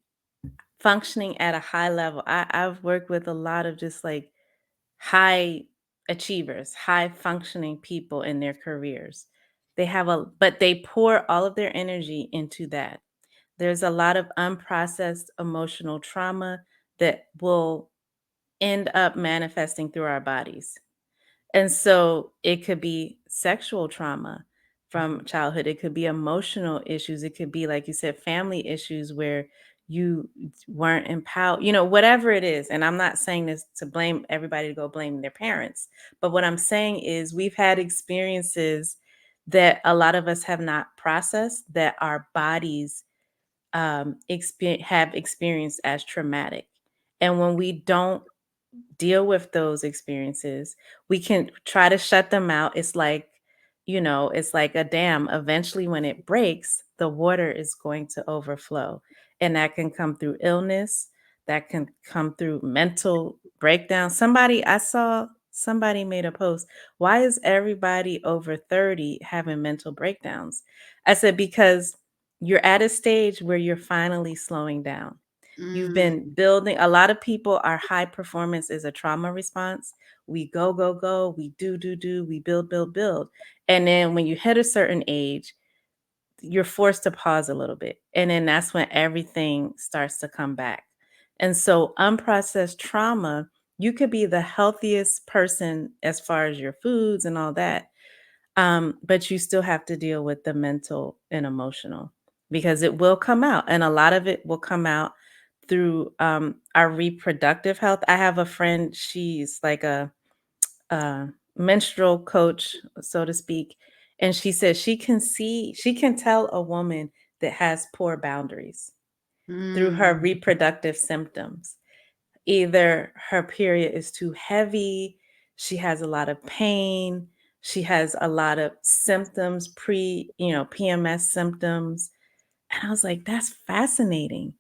functioning at a high level. I've worked with a lot of just like high achievers, high functioning people in their careers. But they pour all of their energy into that. There's a lot of unprocessed emotional trauma that will end up manifesting through our bodies. And so it could be sexual trauma from childhood. It could be emotional issues. It could be, like you said, family issues where you weren't empowered, whatever it is. And I'm not saying this to blame everybody to go blame their parents. But what I'm saying is we've had experiences that a lot of us have not processed that our bodies have experienced as traumatic. And when we don't deal with those experiences, we can try to shut them out. It's like a dam. Eventually, when it breaks, the water is going to overflow. And that can come through illness, that can come through mental breakdown. I saw somebody made a post. Why is everybody over 30 having mental breakdowns? I said, because you're at a stage where you're finally slowing down. You've been building. A lot of people, our high performance is a trauma response. We go, go, go. We do, we build, build, build. And then when you hit a certain age, you're forced to pause a little bit. And then that's when everything starts to come back. And so unprocessed trauma, you could be the healthiest person as far as your foods and all that. But you still have to deal with the mental and emotional because it will come out. And a lot of it will come out through our reproductive health. I have a friend, she's like a menstrual coach, so to speak. And she says she can tell a woman that has poor boundaries through her reproductive symptoms. Either her period is too heavy, she has a lot of pain, she has a lot of symptoms, PMS symptoms. And I was like, that's fascinating.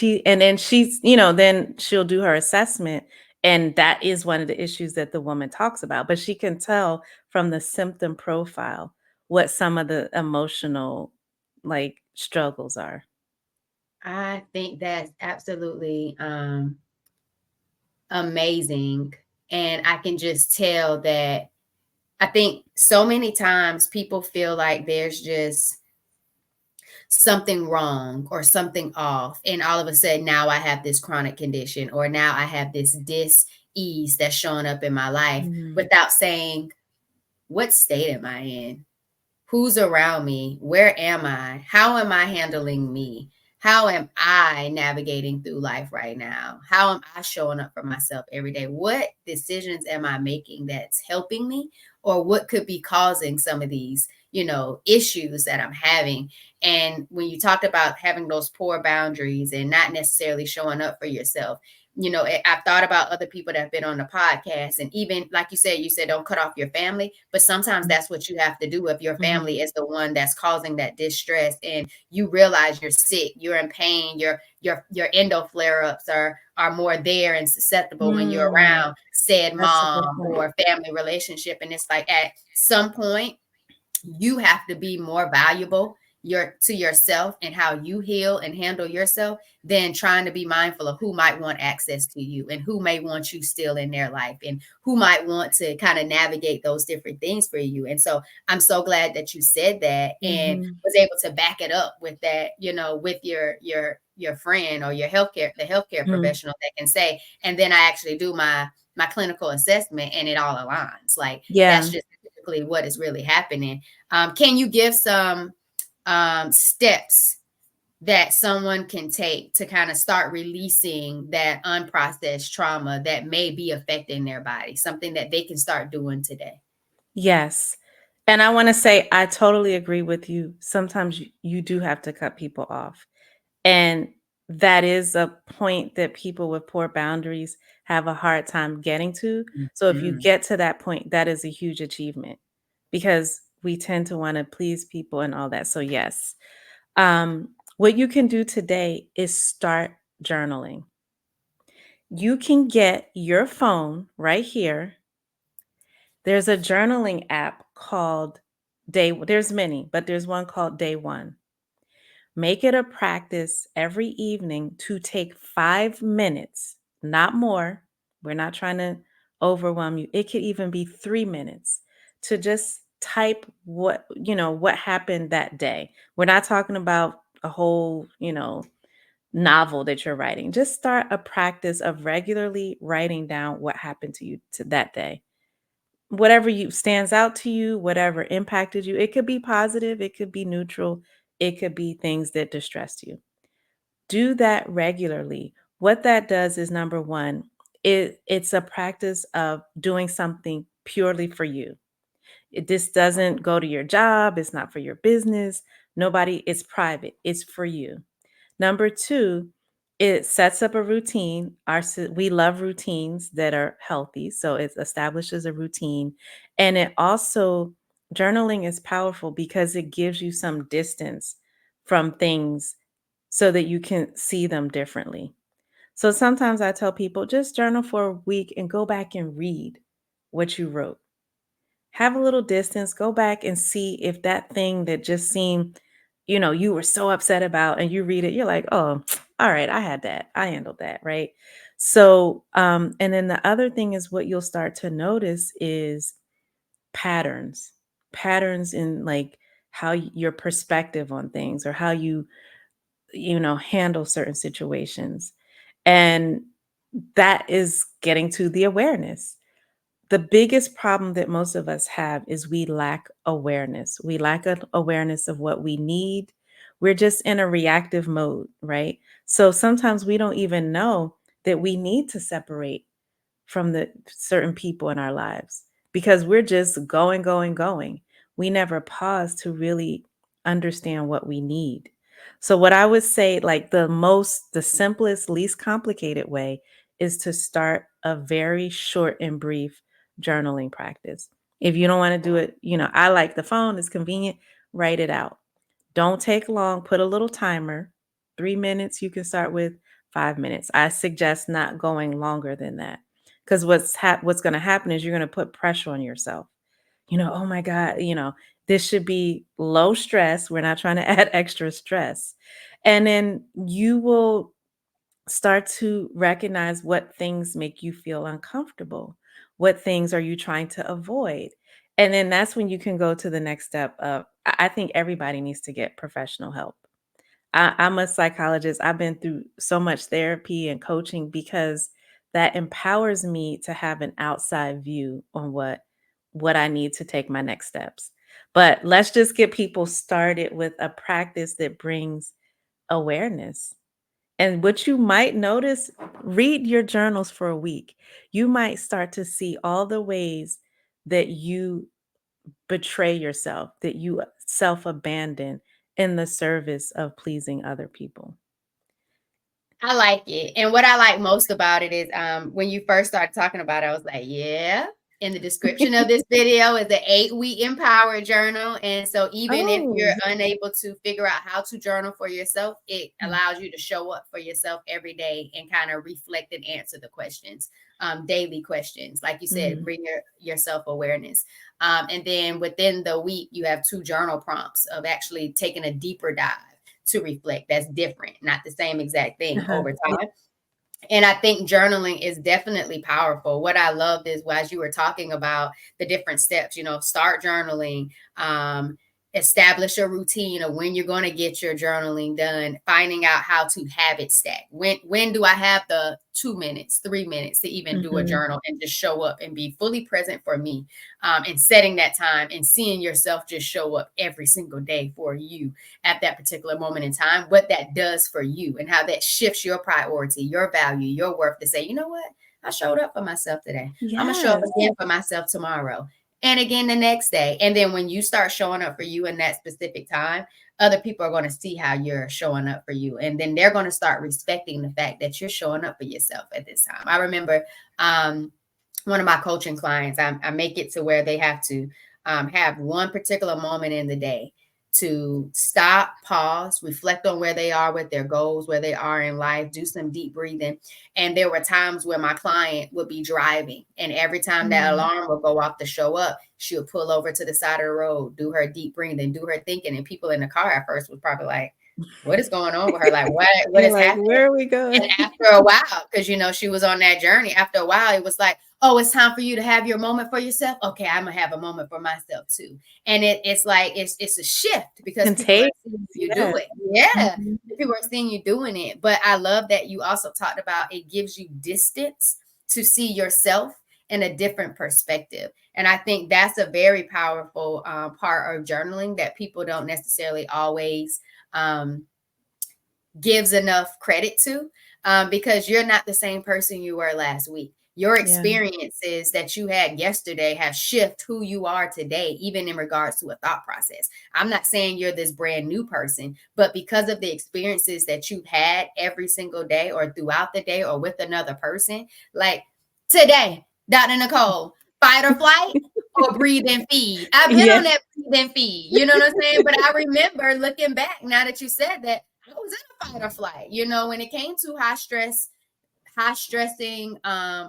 Then she'll do her assessment. And that is one of the issues that the woman talks about. But she can tell from the symptom profile what some of the emotional struggles are. I think that's absolutely amazing. And I can just tell that I think so many times people feel like there's just something wrong or something off. And all of a sudden, now I have this chronic condition, or now I have this dis-ease that's showing up in my life without saying, what state am I in? Who's around me? Where am I? How am I handling me? how am I navigating through life right now? How am I showing up for myself every day? What decisions am I making that's helping me, or what could be causing some of these, issues that I'm having? And when you talked about having those poor boundaries and not necessarily showing up for yourself, I've thought about other people that have been on the podcast, and even like you said, don't cut off your family, but sometimes that's what you have to do if your Mhm. family is the one that's causing that distress, and you realize you're sick, you're in pain, your endo flare-ups are more there and susceptible when you're Mm, around said that's a good mom point. or family relationship. And it's like at some point you have to be more valuable to yourself and how you heal and handle yourself than trying to be mindful of who might want access to you and who may want you still in their life and who might want to kind of navigate those different things for you. And so I'm so glad that you said that and Mhm. was able to back it up with that, with your friend or the healthcare Mm. professional that can say, and then I actually do my clinical assessment and it all aligns. Like that's Yeah. just typically what is really happening. Can you give some steps that someone can take to kind of start releasing that unprocessed trauma that may be affecting their body, something that they can start doing today? Yes. And I want to say, I totally agree with you. Sometimes you do have to cut people off. And that is a point that people with poor boundaries have a hard time getting to. So if you Mhm. get to that point, that is a huge achievement because we tend to want to please people and all that. So, yes. What you can do today is start journaling. You can get your phone right here. There's a journaling app called there's many, but there's one called Day One. Make it a practice every evening to take 5 minutes, not more. We're not trying to overwhelm you. It could even be 3 minutes to just type what happened that day. We're not talking about a whole, novel that you're writing. Just start a practice of regularly writing down what happened to you to that day. Whatever you stands out to you, whatever impacted you. It could be positive, it could be neutral, it could be things that distressed you. Do that regularly. What that does is number one, it's a practice of doing something purely for you. This doesn't go to your job, it's not for your business. Nobody, it's private. It's for you. Number two, it sets up a routine. We love routines that are healthy. So it establishes a routine. And it also, journaling is powerful because it gives you some distance from things so that you can see them differently. So sometimes I tell people just journal for a week and go back and read what you wrote. Have a little distance, go back and see if that thing that just seemed, you were so upset about and you read it, you're like, oh, all right, I had that. I handled that, right? So, and then the other thing is what you'll start to notice is patterns, patterns in like how your perspective on things or how you handle certain situations. And that is getting to the awareness. The biggest problem that most of us have is we lack awareness. We lack an awareness of what we need. We're just in a reactive mode, right? So sometimes we don't even know that we need to separate from the certain people in our lives because we're just going, going, going. We never pause to really understand what we need. So, what I would say, like the simplest, least complicated way is to start a very short and brief journaling practice. If you don't want to do it, I like the phone, it's convenient, write it out. Don't take long, put a little timer. 3 minutes you can start with, 5 minutes. I suggest not going longer than that. Because what's going to happen is you're going to put pressure on yourself. Oh my God, this should be low stress. We're not trying to add extra stress. And then you will start to recognize what things make you feel uncomfortable. What things are you trying to avoid? And then that's when you can go to the next step of, I think everybody needs to get professional help. I'm a psychologist. I've been through so much therapy and coaching because that empowers me to have an outside view on what I need to take my next steps. But let's just get people started with a practice that brings awareness. And what you might notice, read your journals for a week. You might start to see all the ways that you betray yourself, that you self-abandon in the service of pleasing other people. I like it. And what I like most about it is when you first started talking about it, I was like, yeah. In the description of this video is the 8-week empowered journal. And so even if you're unable to figure out how to journal for yourself, it allows you to show up for yourself every day and kind of reflect and answer the questions, daily questions. Like you said, bring your self-awareness. And then within the week, you have 2 journal prompts of actually taking a deeper dive to reflect. That's different, not the same exact thing over time. And I think journaling is definitely powerful. What I loved is, well, as you were talking about the different steps, start journaling, establish a routine of when you're going to get your journaling done, finding out how to habit stack. When do I have the 2 minutes, 3 minutes to even do a journal and just show up and be fully present for me, and setting that time and seeing yourself just show up every single day for you at that particular moment in time, what that does for you and how that shifts your priority, your value, your worth to say, you know what? I showed up for myself today. I'm going to show up again for myself tomorrow. And again the next day. And then when you start showing up for you in that specific time, other people are going to see how you're showing up for you. And then they're going to start respecting the fact that you're showing up for yourself at this time. I remember one of my coaching clients, I make it to where they have to have one particular moment in the day to stop, pause, reflect on where they are with their goals, where they are in life, do some deep breathing. And there were times where my client would be driving, and every time that alarm would go off to show up, she would pull over to the side of the road, do her deep breathing, do her thinking. And people in the car at first was probably like, what is going on with her? Like, what is happening? Where are we going? And after a while, because, she was on that journey, after a while, it was like, oh, it's time for you to have your moment for yourself. Okay, I'm going to have a moment for myself too. And it's like, it's a shift because people are seeing you do it. Yeah. People are seeing you doing it. But I love that you also talked about it gives you distance to see yourself in a different perspective. And I think that's a very powerful part of journaling that people don't necessarily always gives enough credit to, because you're not the same person you were last week. Your experiences that you had yesterday have shifted who you are today, even in regards to a thought process. I'm not saying you're this brand new person, but because of the experiences that you've had every single day or throughout the day or with another person, like today, Dr. Nicole, fight or flight or breathe and feed. I've been on that breathe and feed, you know what I'm saying? But I remember looking back, now that you said that, I was in a fight or flight, when it came to high stressing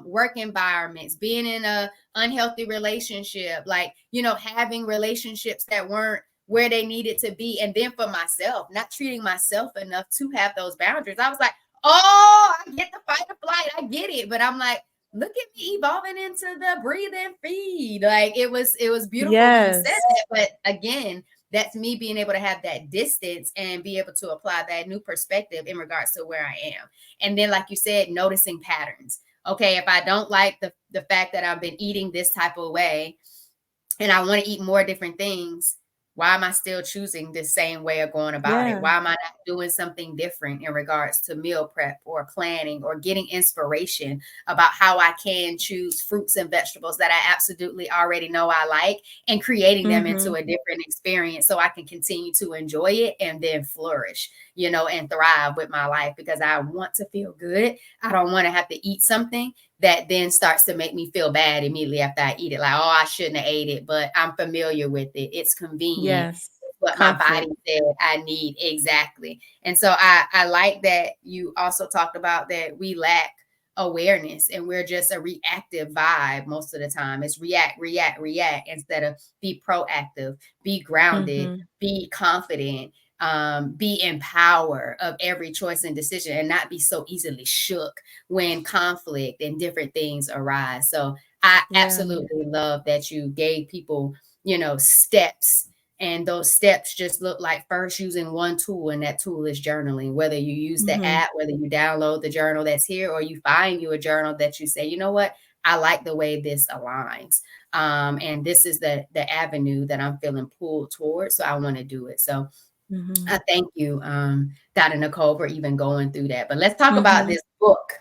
work environments, being in a unhealthy relationship, like, having relationships that weren't where they needed to be. And then for myself, not treating myself enough to have those boundaries. I was like, oh, I get the fight or flight. I get it. But I'm like, look at me evolving into the breathe and feed. Like it was beautiful when you said that. But again, that's me being able to have that distance and be able to apply that new perspective in regards to where I am. And then, like you said, noticing patterns. Okay, if I don't like the fact that I've been eating this type of way and I want to eat more different things, why am I still choosing the same way of going about it? Why am I not doing something different in regards to meal prep or planning or getting inspiration about how I can choose fruits and vegetables that I absolutely already know I like and creating them into a different experience so I can continue to enjoy it and then flourish, and thrive with my life, because I want to feel good. I don't want to have to eat something that then starts to make me feel bad immediately after I eat it. Like, oh, I shouldn't have ate it, but I'm familiar with it. It's convenient. It's what my body said I need. Exactly. And so I like that you also talked about that we lack awareness and we're just a reactive vibe most of the time. It's react instead of be proactive, be grounded, be confident, be empowered of every choice and decision, and not be so easily shook when conflict and different things arise. So I absolutely love that you gave people, steps. And those steps just look like first using one tool, and that tool is journaling. Whether you use the app, whether you download the journal that's here, or you find you a journal that you say, you know what, I like the way this aligns. And this is the avenue that I'm feeling pulled towards. So I want to do it. So Mhm. I thank you, Dr. Nicole, for even going through that. But let's talk about Mhm. this book.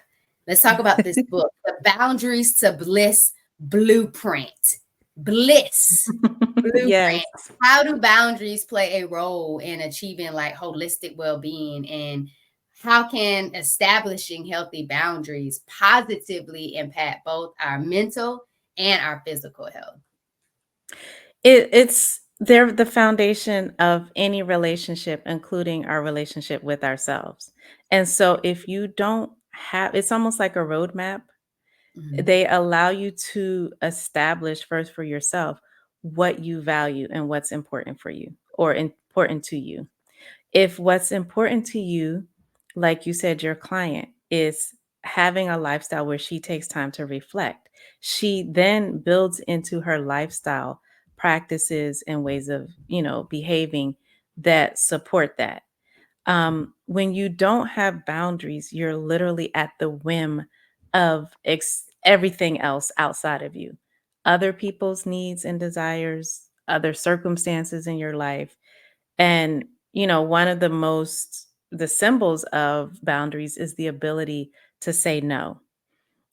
Let's talk about this book, The Boundaries to Bliss Blueprint. Bliss Yes. Blueprint. How do boundaries play a role in achieving like holistic well-being, and how can establishing healthy boundaries positively impact both our mental and our physical health? They're the foundation of any relationship, including our relationship with ourselves. And so if you don't have, it's almost like a roadmap. Mhm. They allow you to establish first for yourself what you value and what's important for you or important to you. If what's important to you, like you said, your client is having a lifestyle where she takes time to reflect, she then builds into her lifestyle practices and ways of, behaving that support that. When you don't have boundaries, you're literally at the whim of everything else outside of you, other people's needs and desires, other circumstances in your life. And, one of the symbols of boundaries is the ability to say no.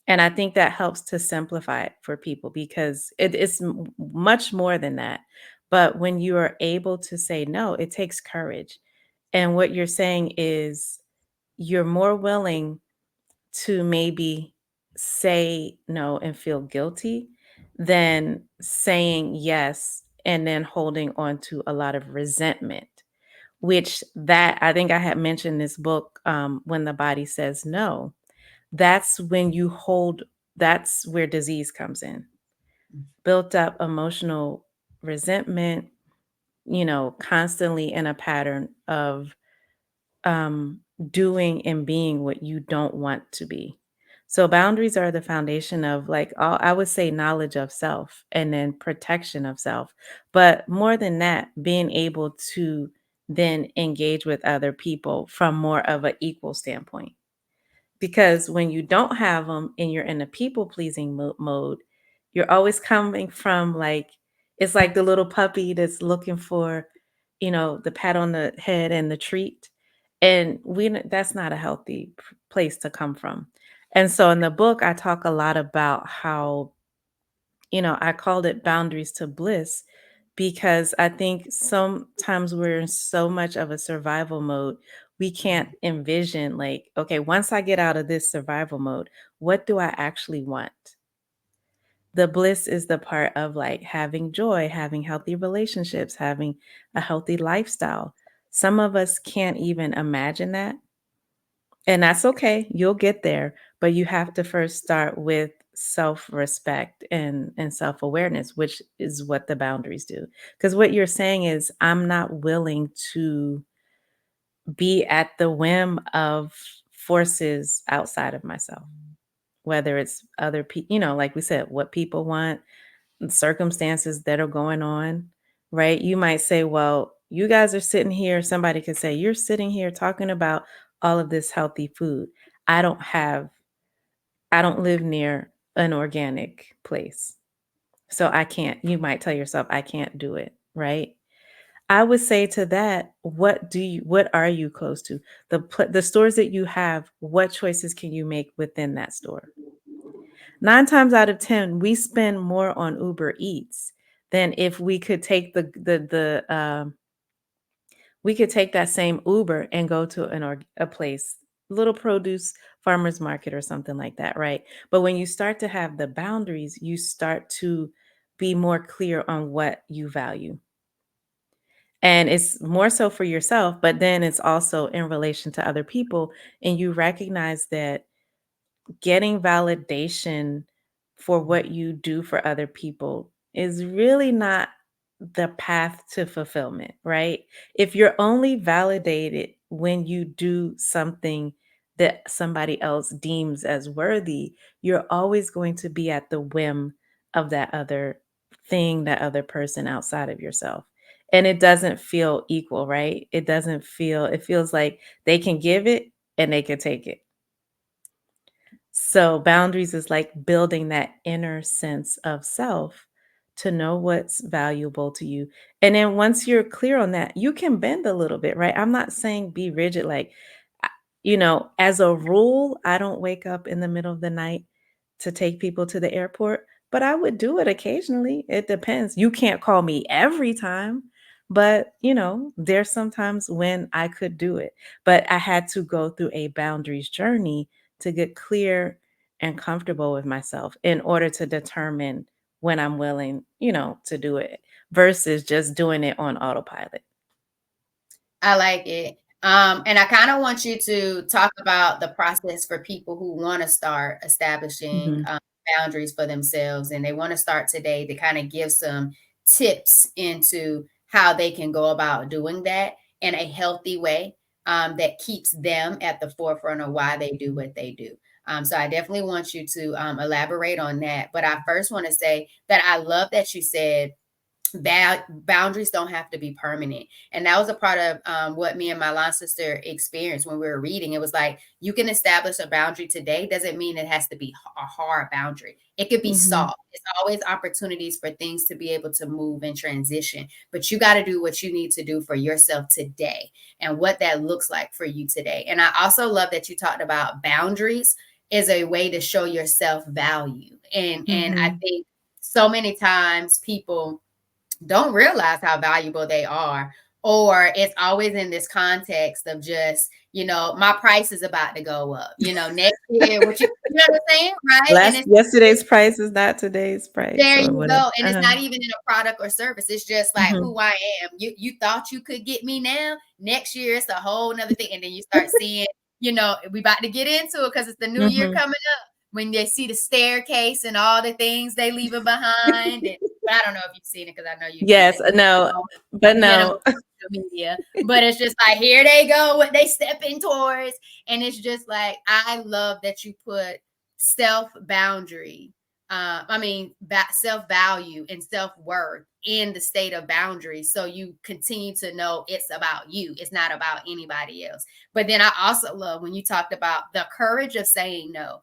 And I think that helps to simplify it for people because it's much more than that. But when you are able to say no, it takes courage. And what you're saying is you're more willing to maybe say no and feel guilty than saying yes and then holding on to a lot of resentment, which that I think I had mentioned this book, When the Body Says No. That's when you hold, that's where disease comes in. Built up emotional resentment, constantly in a pattern of um, doing and being what you don't want to be. So boundaries are the foundation of like all, I would say knowledge of self and then protection of self. But more than that, being able to then engage with other people from more of an equal standpoint. Because when you don't have them and you're in a people pleasing mode, you're always coming from like, it's like the little puppy that's looking for, the pat on the head and the treat. And that's not a healthy place to come from. And so in the book, I talk a lot about how, I called it boundaries to bliss because I think sometimes we're in so much of a survival mode, we can't envision, like, okay, once I get out of this survival mode, what do I actually want? The bliss is the part of like having joy, having healthy relationships, having a healthy lifestyle. Some of us can't even imagine that. And that's okay. You'll get there, but you have to first start with self-respect and self-awareness, which is what the boundaries do. Because what you're saying is I'm not willing to be at the whim of forces outside of myself, whether it's other people, like we said, what people want, circumstances that are going on, right? You might say, well, you guys are sitting here. Somebody could say, you're sitting here talking about all of this healthy food. I don't have, I don't live near an organic place. So I can't, you might tell yourself, I can't do it, right? I would say to that, what are you close to? The stores that you have, what choices can you make within that store? 9 times out of 10, we spend more on Uber Eats than if we could take we could take that same Uber and go to a place, little produce farmer's market or something like that, right? But when you start to have the boundaries, you start to be more clear on what you value. And it's more so for yourself, but then it's also in relation to other people. And you recognize that getting validation for what you do for other people is really not the path to fulfillment, right? If you're only validated when you do something that somebody else deems as worthy, you're always going to be at the whim of that other thing, that other person outside of yourself. And it doesn't feel equal, right? It feels like they can give it and they can take it. So boundaries is like building that inner sense of self to know what's valuable to you. And then once you're clear on that, you can bend a little bit, right? I'm not saying be rigid. Like, as a rule, I don't wake up in the middle of the night to take people to the airport, but I would do it occasionally. It depends. You can't call me every time, but there's sometimes when I could do it. But I had to go through a boundaries journey to get clear and comfortable with myself in order to determine when I'm willing, to do it versus just doing it on autopilot. I like it. And I kind of want you to talk about the process for people who want to start establishing Mhm. boundaries for themselves, and they want to start today, to kind of give some tips into how they can go about doing that in a healthy way, that keeps them at the forefront of why they do what they do. So I definitely want you to elaborate on that. But I first want to say that I love that you said boundaries don't have to be permanent, and that was a part of what me and my line sister experienced when we were reading. It was like, you can establish a boundary today, doesn't mean it has to be a hard boundary. It could be Mhm. soft. It's always opportunities for things to be able to move and transition, but you got to do what you need to do for yourself today, and what that looks like for you today. And I also love that you talked about boundaries is a way to show yourself value, and I Mhm. think so many times people don't realize how valuable they are, or it's always in this context of just, my price is about to go up, next year, you know what I'm saying, right? And Last it's yesterday's price is not today's price there or you whatever. go. And it's Uh-huh. not even in a product or service. It's just like Mhm. who I am. You thought you could get me now. Next year it's a whole nother thing. And then you start seeing, we about to get into it because it's the new year Mhm. coming up. When they see the staircase and all the things they leave it behind. But I don't know if you've seen it, because I know you keep Yes, it no, minimal, but minimal no. social media. But it's just like, here they go, what they stepping towards. And it's just like, I love that you put self boundary, self value and self worth in the state of boundaries. So you continue to know it's about you, it's not about anybody else. But then I also love when you talked about the courage of saying no.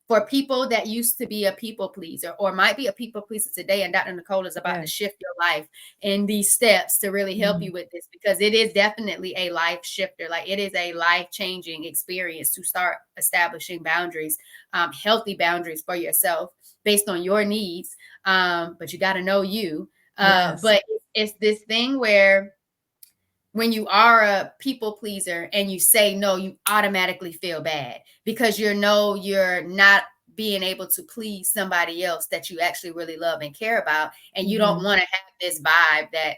For people that used to be a people pleaser, or might be a people pleaser today, and Dr. Nicole is about to Yes. shift your life in these steps to really help Mhm. you with this, because it is definitely a life shifter. Like, it is a life changing experience to start establishing boundaries, healthy boundaries for yourself based on your needs. But you got to know you. Yes. But it's this thing where when you are a people pleaser and you say no, you automatically feel bad, because you're not being able to please somebody else that you actually really love and care about. And you don't Mhm. want to have this vibe that,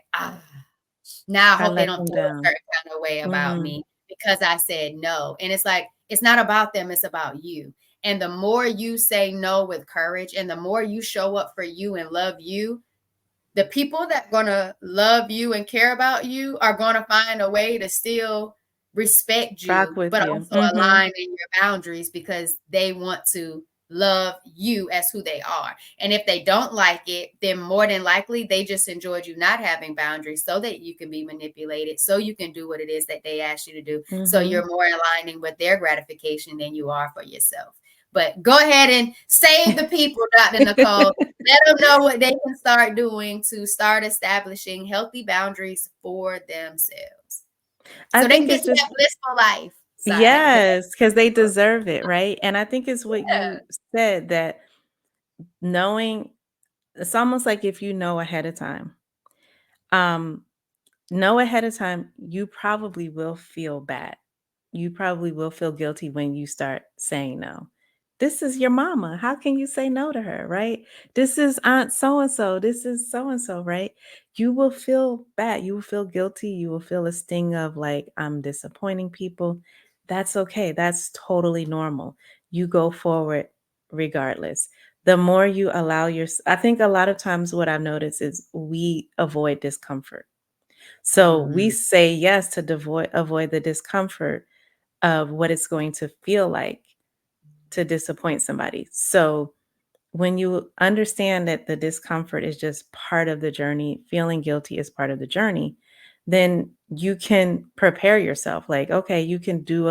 now I I hope they let don't them feel a down. certain kind of way about Mhm. me because I said no. And it's like, it's not about them, it's about you. And the more you say no with courage, and the more you show up for you and love you, the people that gonna love you and care about you are gonna find a way to still respect Rock you, with but you. also Mhm. align in your boundaries, because they want to love you as who they are. And if they don't like it, then more than likely they just enjoyed you not having boundaries so that you can be manipulated, so you can do what it is that they ask you to do. So Mhm. you're more aligning with their gratification than you are for yourself. But go ahead and save the people, Dr. Nicole. Let them know what they can start doing to start establishing healthy boundaries for themselves, I so they can think get it's to that just blissful life side. yes, because they deserve it, right? And I think it's what Yeah. you said, that knowing it's almost like if you know ahead of time. Um, know ahead of time, you probably will feel bad. You probably will feel guilty when you start saying no. This is your mama. How can you say no to her, right? This is Aunt so and so. This is so and so, right? You will feel bad. You will feel guilty. You will feel a sting of like, I'm disappointing people. That's okay. That's totally normal. You go forward regardless. The more you allow I think a lot of times what I've noticed is we avoid discomfort. So we Mhm. say yes to avoid the discomfort of what it's going to feel like to disappoint somebody. So when you understand that the discomfort is just part of the journey, feeling guilty is part of the journey, then you can prepare yourself. Like, okay, you can do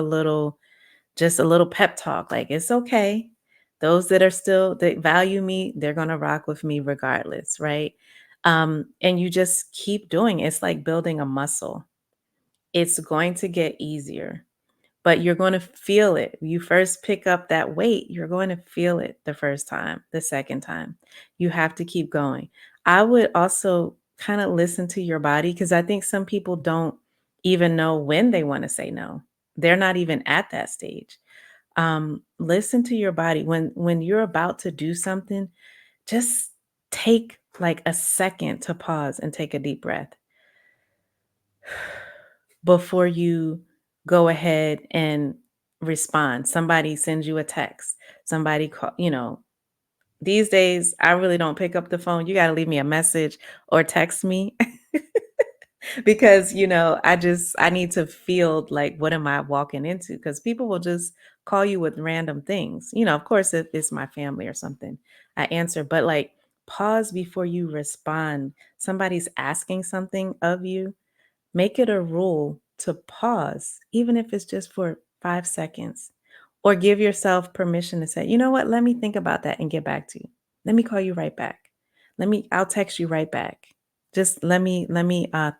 just a little pep talk. Like, it's okay. Those that value me, they're going to rock with me regardless, right? And you just keep doing it. It's like building a muscle. It's going to get easier, but you're going to feel it. You first pick up that weight, you're going to feel it the first time, the second time. You have to keep going. I would also kind of listen to your body, because I think some people don't even know when they want to say no. They're not even at that stage. Listen to your body. When you're about to do something, just take like a second to pause and take a deep breath before you go ahead and respond. Somebody sends you a text, somebody call, these days I really don't pick up the phone. You got to leave me a message or text me because, I need to feel like, what am I walking into? Because people will just call you with random things. Of course, if it's my family or something, I answer, but like, pause before you respond. Somebody's asking something of you. Make it a rule to pause, even if it's just for 5 seconds, or give yourself permission to say, you know what, let me think about that and get back to you. Let me call you right back. I'll text you right back. Just let me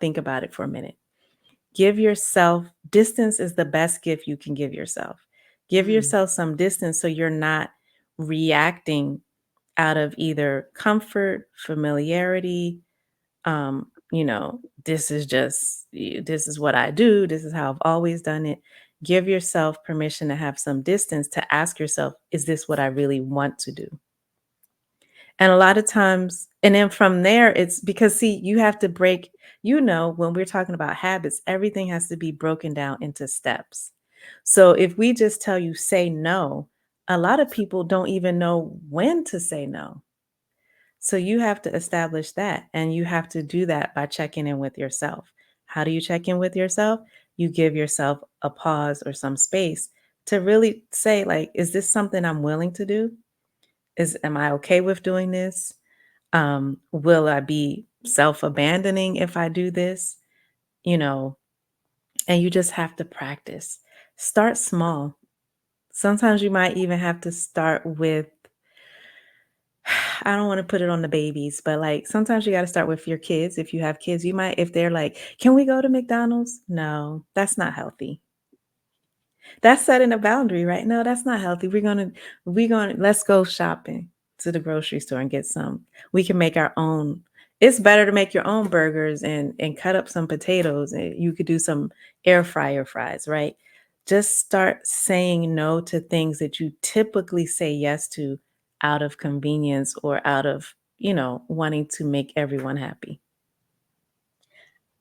think about it for a minute. Give yourself distance is the best gift you can give yourself. Give yourself some distance so you're not reacting out of either comfort, familiarity, this is what I do. This is how I've always done it. Give yourself permission to have some distance, to ask yourself, is this what I really want to do? And a lot of times, and then from there, it's because, see, you have to break, when we're talking about habits, everything has to be broken down into steps. So if we just tell you, say no, a lot of people don't even know when to say no. So you have to establish that, and you have to do that by checking in with yourself. How do you check in with yourself? You give yourself a pause or some space to really say, like, is this something I'm willing to do? Am I okay with doing this? Will I be self-abandoning if I do this? And you just have to practice. Start small. Sometimes you might even have to start with, I don't want to put it on the babies, but like sometimes you got to start with your kids. If you have kids, you might, if they're like, can we go to McDonald's? No, that's not healthy. That's setting a boundary, right? No, that's not healthy. Let's go shopping to the grocery store and get some. We can make our own. It's better to make your own burgers and cut up some potatoes, and you could do some air fryer fries, right? Just start saying no to things that you typically say yes to out of convenience or out of, wanting to make everyone happy.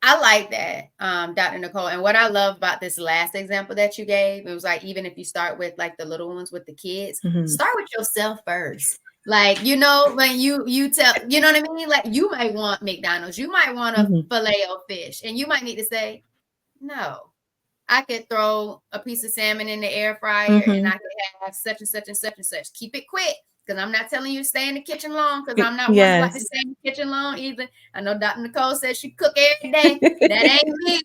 I like that, Dr. Nicole. And what I love about this last example that you gave, it was like, even if you start with like the little ones with the kids, start with yourself first. Like, when you tell, you know what I mean? Like, you might want McDonald's, you might want a filet of fish, and you might need to say, no, I could throw a piece of salmon in the air fryer and I could have such and such and such and such. Keep it quick, because I'm not telling you to stay in the kitchen long, because I'm not one who like to stay in the kitchen long either. I know Dr. Nicole says she cook every day. That ain't me.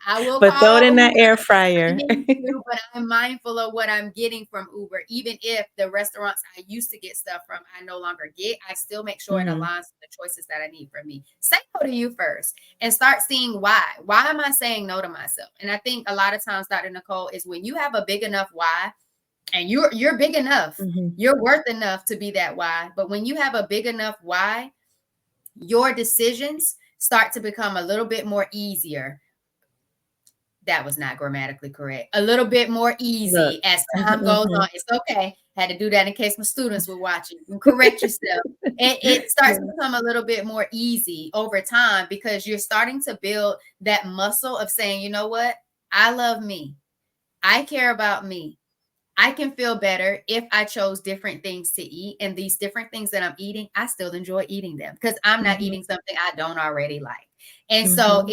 I will but throw it in that Uber air fryer. but I'm mindful of what I'm getting from Uber. Even if the restaurants I used to get stuff from, I no longer get, I still make sure it aligns with the choices that I need for me. Say no to you first and start seeing why. Why am I saying no to myself? And I think a lot of times, Dr. Nicole, is when you have a big enough why, and you're big enough, you're worth enough to be that why. But when you have a big enough why, your decisions start to become a little bit more easier. That was not grammatically correct. A little bit more easy as time goes on. It's okay. Had to do that in case my students were watching. You can correct yourself. It starts to become a little bit more easy over time, because you're starting to build that muscle of saying, you know what? I love me. I care about me. I can feel better if I chose different things to eat. And these different things that I'm eating, I still enjoy eating them, because I'm not eating something I don't already like. And so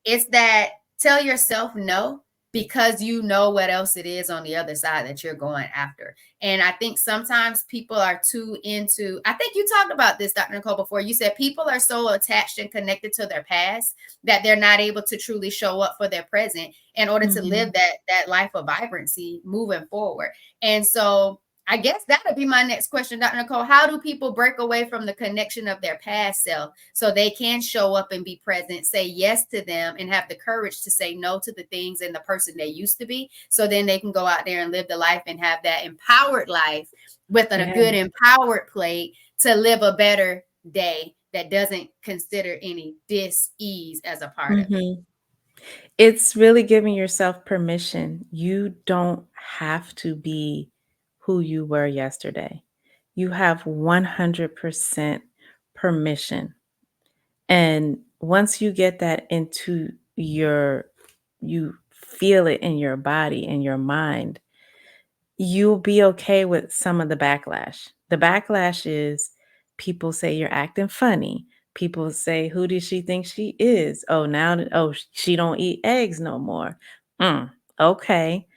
it's that, tell yourself no, because you know what else it is on the other side that you're going after. And I think sometimes people are too into, I think you talked about this, Dr. Nicole, before. You said people are so attached and connected to their past that they're not able to truly show up for their present in order to live that life of vibrancy moving forward. And so I guess that would be my next question, Dr. Nicole. How do people break away from the connection of their past self so they can show up and be present, say yes to them, and have the courage to say no to the things and the person they used to be, so then they can go out there and live the life and have that empowered life with a good empowered plate to live a better day that doesn't consider any dis-ease as a part of it? It's really giving yourself permission. You don't have to be who you were yesterday. You have 100% permission. And once you get that into you feel it in your body and your mind, you'll be okay with some of the backlash. The backlash is people say you're acting funny. People say, who does she think she is? Oh, she don't eat eggs no more. Okay.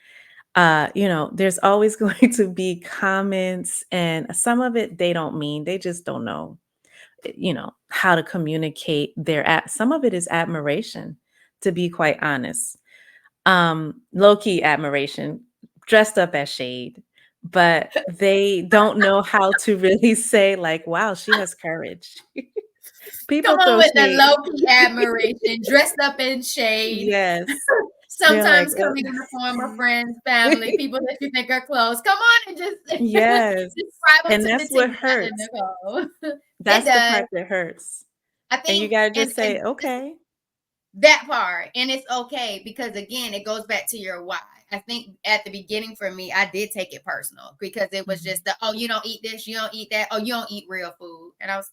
There's always going to be comments, and some of it they don't mean, they just don't know, how to communicate some of it is admiration, to be quite honest. Low-key admiration, dressed up as shade, but they don't know how to really say, like, wow, she has courage. People Come on throw with the shade. low-key admiration, dressed up in shade. Yes. They're like, Sometimes coming in the form of friends, family, people that you think are close. Come on and just yes. describe them And to the that's what T, Dr. hurts. Nicole. It That's the does. part that hurts. I And you think, gotta and just say, okay. that part, and it's okay, because again, it goes back to your why. I think at the beginning for me, I did take it personal, because it was just oh, you don't eat this, you don't eat that, oh, you don't eat real food. And I was,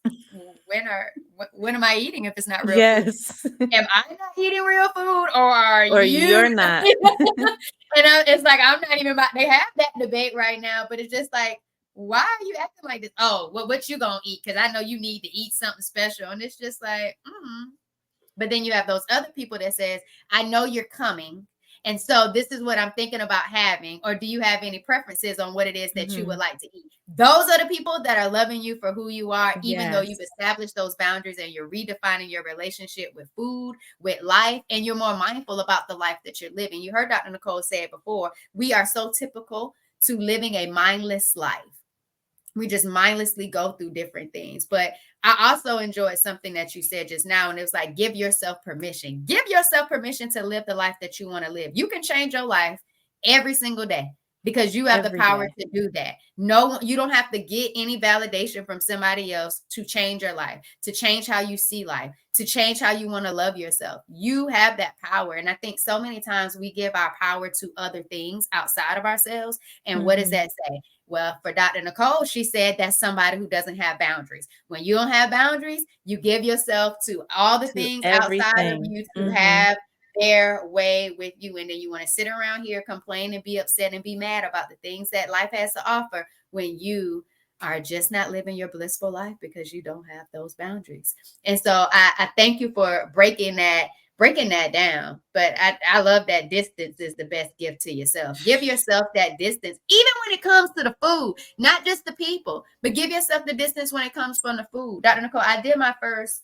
when am I eating if it's not real food? Yes. Am I not eating real food, or are Or you? you're not. It's like, I'm not even about to have that debate right now, but it's just like, why are you acting like this? Oh, well, what you gonna eat? Because I know you need to eat something special. And it's just like, But then you have those other people that says, I know you're coming, and so this is what I'm thinking about having. Or do you have any preferences on what it is that you would like to eat? Those are the people that are loving you for who you are, even though you've established those boundaries and you're redefining your relationship with food, with life, and you're more mindful about the life that you're living. You heard Dr. Nicole say it before. We are so typical to living a mindless life. We just mindlessly go through different things. But I also enjoyed something that you said just now, and it was like, give yourself permission. Give yourself permission to live the life that you want to live. You can change your life every single day, because you have the power to do that. No, you don't have to get any validation from somebody else to change your life, to change how you see life, to change how you want to love yourself. You have that power. And I think so many times we give our power to other things outside of ourselves. And what does that say? Well, for Dr. Nicole, she said that's somebody who doesn't have boundaries. When you don't have boundaries, you give yourself to all the things outside of you to have their way with you. And then you want to sit around here, complain and be upset and be mad about the things that life has to offer, when you are just not living your blissful life because you don't have those boundaries. And so I thank you for breaking that down. But I love that distance is the best gift to yourself. Give yourself that distance, even when it comes to the food, not just the people, but give yourself the distance when it comes from the food. Dr. Nicole, I did my first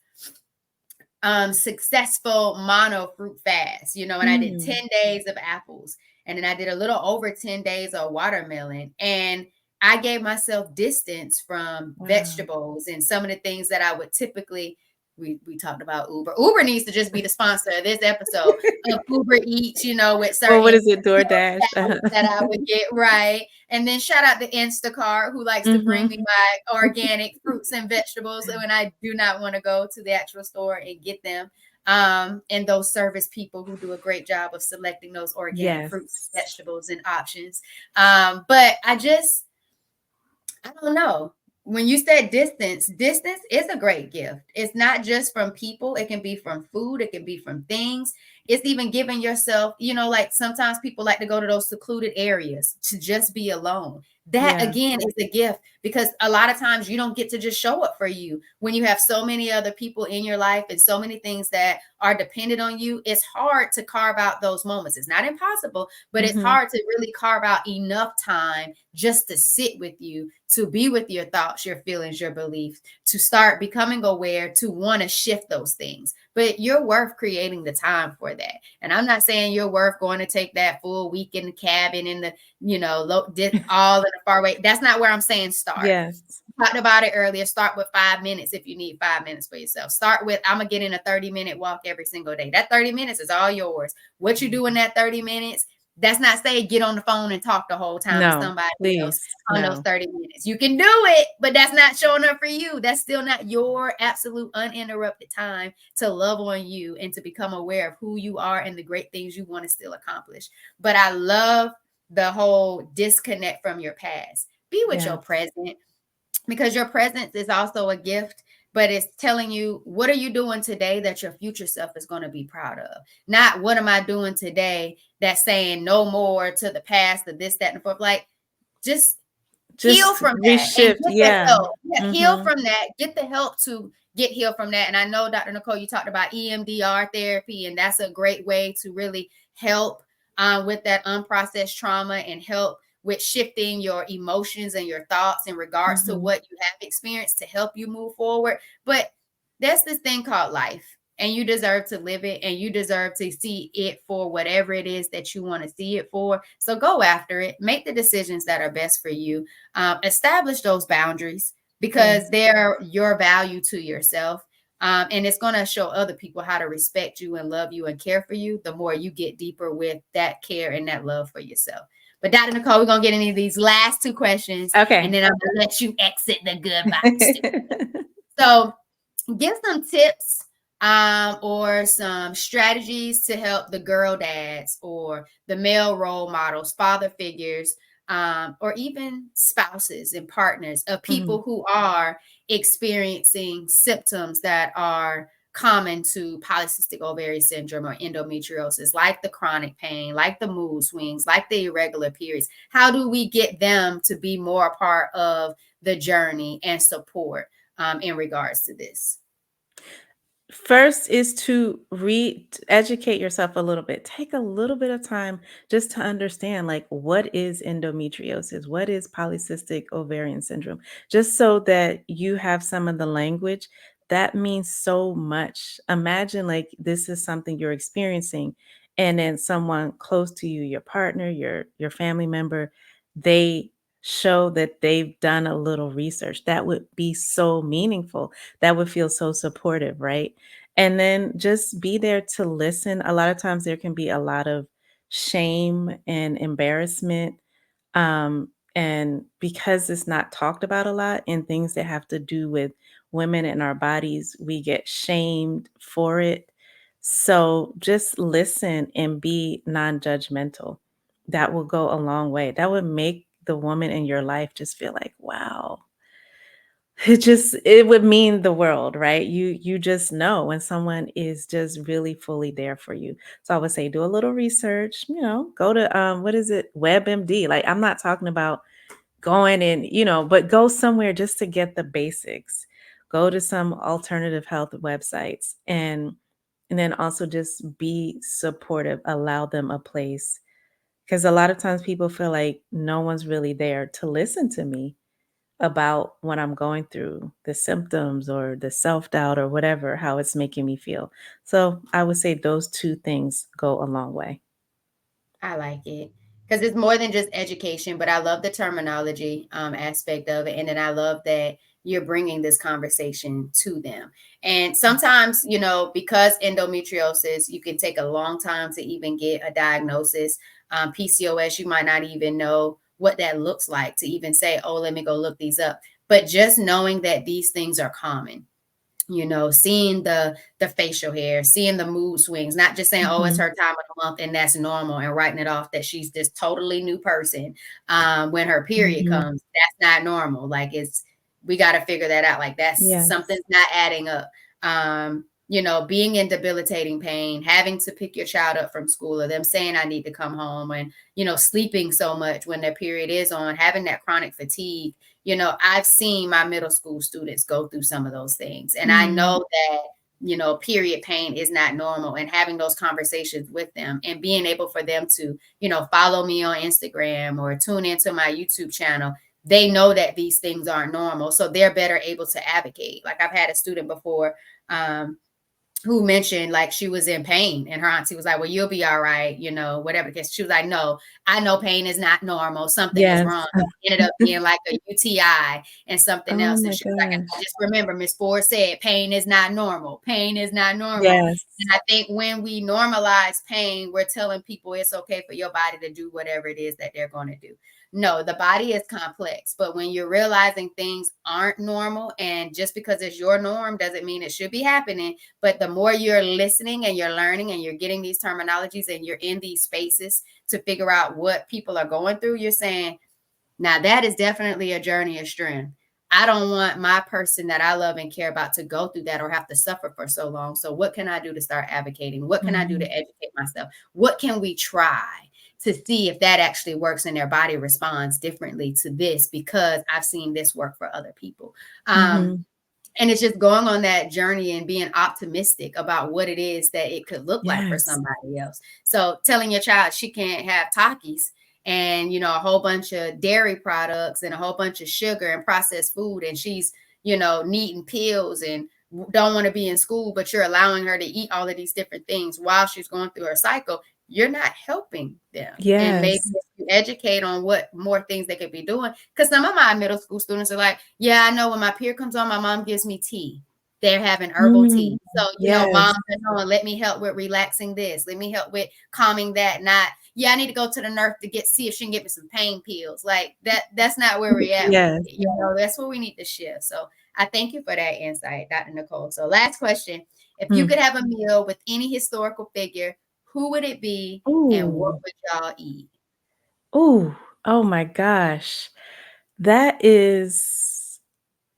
successful mono fruit fast, and I did 10 days of apples, and then I did a little over 10 days of watermelon, and I gave myself distance from vegetables and some of the things that I would typically, we talked about Uber. Uber needs to just be the sponsor of this episode of Uber Eats, with certain, what is it, DoorDash? that I would get, right. And then shout out to Instacart, who likes to bring me my organic fruits and vegetables when I do not want to go to the actual store and get them. And those service people who do a great job of selecting those organic fruits, vegetables, and options. But I don't know. When you said distance is a great gift. It's not just from people. It can be from food. It can be from things. It's even giving yourself, like sometimes people like to go to those secluded areas to just be alone. That again is a gift, because a lot of times you don't get to just show up for you when you have so many other people in your life and so many things that are dependent on you, it's hard to carve out those moments. It's not impossible, but it's hard to really carve out enough time just to sit with you, to be with your thoughts, your feelings, your beliefs, to start becoming aware, to want to shift those things. But you're worth creating the time for that. And I'm not saying you're worth going to take that full week in the cabin in the, all in the far away. That's not where I'm saying start. Yes. Talked about it earlier. Start with 5 minutes if you need 5 minutes for yourself. Start with, I'm going to get in a 30-minute walk every single day. That 30 minutes is all yours. What you do in that 30 minutes, that's not saying get on the phone and talk the whole time with somebody else on those 30 minutes. You can do it, but that's not showing up for you. That's still not your absolute uninterrupted time to love on you and to become aware of who you are and the great things you want to still accomplish. But I love the whole disconnect from your past. Be with your present, because your presence is also a gift, but it's telling you, what are you doing today that your future self is going to be proud of? Not what am I doing today that's saying no more to the past, to this, that, and the fourth. Like, just heal from reshift, that. And get the help. Heal from that. Get the help to get healed from that. And I know, Dr. Nicole, you talked about EMDR therapy, and that's a great way to really help with that unprocessed trauma and help with shifting your emotions and your thoughts in regards to what you have experienced to help you move forward. But there's this thing called life, and you deserve to live it, and you deserve to see it for whatever it is that you want to see it for. So go after it. Make the decisions that are best for you. Establish those boundaries, because they're your value to yourself. And it's going to show other people how to respect you and love you and care for you the more you get deeper with that care and that love for yourself. But Dr. Nicole, we're going to get into these last two questions. Okay. And then I'm going to let you exit the good vibes. So give some tips or some strategies to help the girl dads or the male role models, father figures, or even spouses and partners of people who are experiencing symptoms that are common to polycystic ovarian syndrome or endometriosis, like the chronic pain, like the mood swings, like the irregular periods. How do we get them to be more a part of the journey and support in regards to this? First is to educate yourself a little bit. Take a little bit of time just to understand, like, what is endometriosis? What is polycystic ovarian syndrome? Just so that you have some of the language. That means so much. Imagine, like, this is something you're experiencing, and then someone close to you, your partner, your family member, they show that they've done a little research. That would be so meaningful. That would feel so supportive, right? And then just be there to listen. A lot of times there can be a lot of shame and embarrassment. And because it's not talked about a lot in things that have to do with women and our bodies, we get shamed for it. So just listen and be non-judgmental. That will go a long way. That would make the woman in your life just feel like, wow, it would mean the world, right? You just know when someone is just really fully there for you. So I would say do a little research, go to what is it, WebMD. Like, I'm not talking about going in, but go somewhere just to get the basics. Go to some alternative health websites, and then also just be supportive, allow them a place. Because a lot of times people feel like no one's really there to listen to me about what I'm going through, the symptoms or the self-doubt or whatever, how it's making me feel. So I would say those two things go a long way. I like it, because it's more than just education, but I love the terminology aspect of it. And then I love that you're bringing this conversation to them. And sometimes, because endometriosis, you can take a long time to even get a diagnosis. PCOS, you might not even know what that looks like to even say, oh, let me go look these up. But just knowing that these things are common, seeing the facial hair, seeing the mood swings, not just saying, oh, it's her time of the month and that's normal, and writing it off that she's this totally new person. When her period comes, that's not normal. Like, we got to figure that out. Like, something's not adding up. Being in debilitating pain, having to pick your child up from school, or them saying I need to come home, and, sleeping so much when their period is on, having that chronic fatigue. I've seen my middle school students go through some of those things. And I know that period pain is not normal, and having those conversations with them and being able for them to, follow me on Instagram or tune into my YouTube channel. They know that these things aren't normal, so they're better able to advocate. Like, I've had a student before, who mentioned like she was in pain, and her auntie was like, well, you'll be all right, whatever. Because she was like, no, I know pain is not normal. Something is Yes. wrong. It ended up being like a UTI and something Oh else. my And she was like, I gosh. just remember Miss Ford said, pain is not normal. Pain is not normal. Yes. And I think when we normalize pain, we're telling people it's okay for your body to do whatever it is that they're going to do. No, the body is complex, but when you're realizing things aren't normal, and just because it's your norm doesn't mean it should be happening. But the more you're listening and you're learning and you're getting these terminologies and you're in these spaces to figure out what people are going through, you're saying, now that is definitely a journey of strength. I don't want my person that I love and care about to go through that or have to suffer for so long. So what can I do to start advocating? What can I do to educate myself? What can we try to see if that actually works and their body responds differently to this, because I've seen this work for other people. And it's just going on that journey and being optimistic about what it is that it could look like for somebody else. So telling your child she can't have Takis and, a whole bunch of dairy products and a whole bunch of sugar and processed food, and she's, needing pills and don't want to be in school, but you're allowing her to eat all of these different things while she's going through her cycle, you're not helping them. And maybe Yes. if you educate on what more things they could be doing, because some of my middle school students are like, yeah, I know when my period comes on, my mom gives me tea. They're having herbal tea. So, Yes. moms are knowing, let me help with relaxing this. Let me help with calming that. Not, yeah, I need to go to the nurse to see if she can get me some pain pills. Like that's not where we're at. Yes. That's where we need to shift. So I thank you for that insight, Dr. Nicole. So last question. If you could have a meal with any historical figure, who would it be and what would y'all eat? Oh, oh my gosh. That is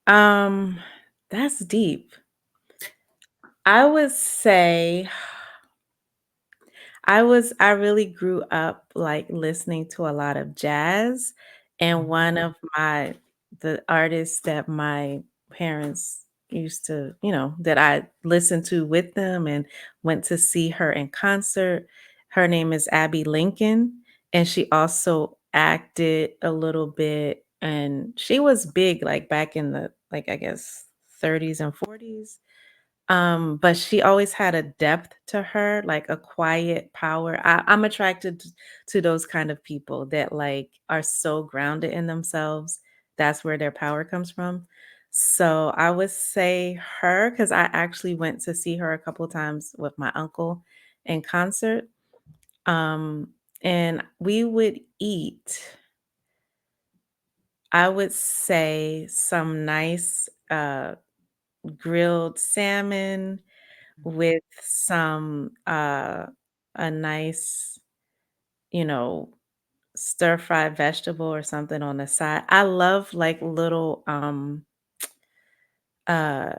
that's deep. I would say I really grew up like listening to a lot of jazz, and one of the artists that my parents used to, that I listened to with them and went to see her in concert. Her name is Abby Lincoln, and she also acted a little bit, and she was big like back in the, like, I guess 30s and 40s. But she always had a depth to her, like a quiet power. I'm attracted to those kind of people that like are so grounded in themselves. That's where their power comes from. So I would say her, because I actually went to see her a couple times with my uncle in concert. Um, and we would eat, I would say, some nice grilled salmon with some a nice, you know, stir-fried vegetable or something on the side. I love like little uh I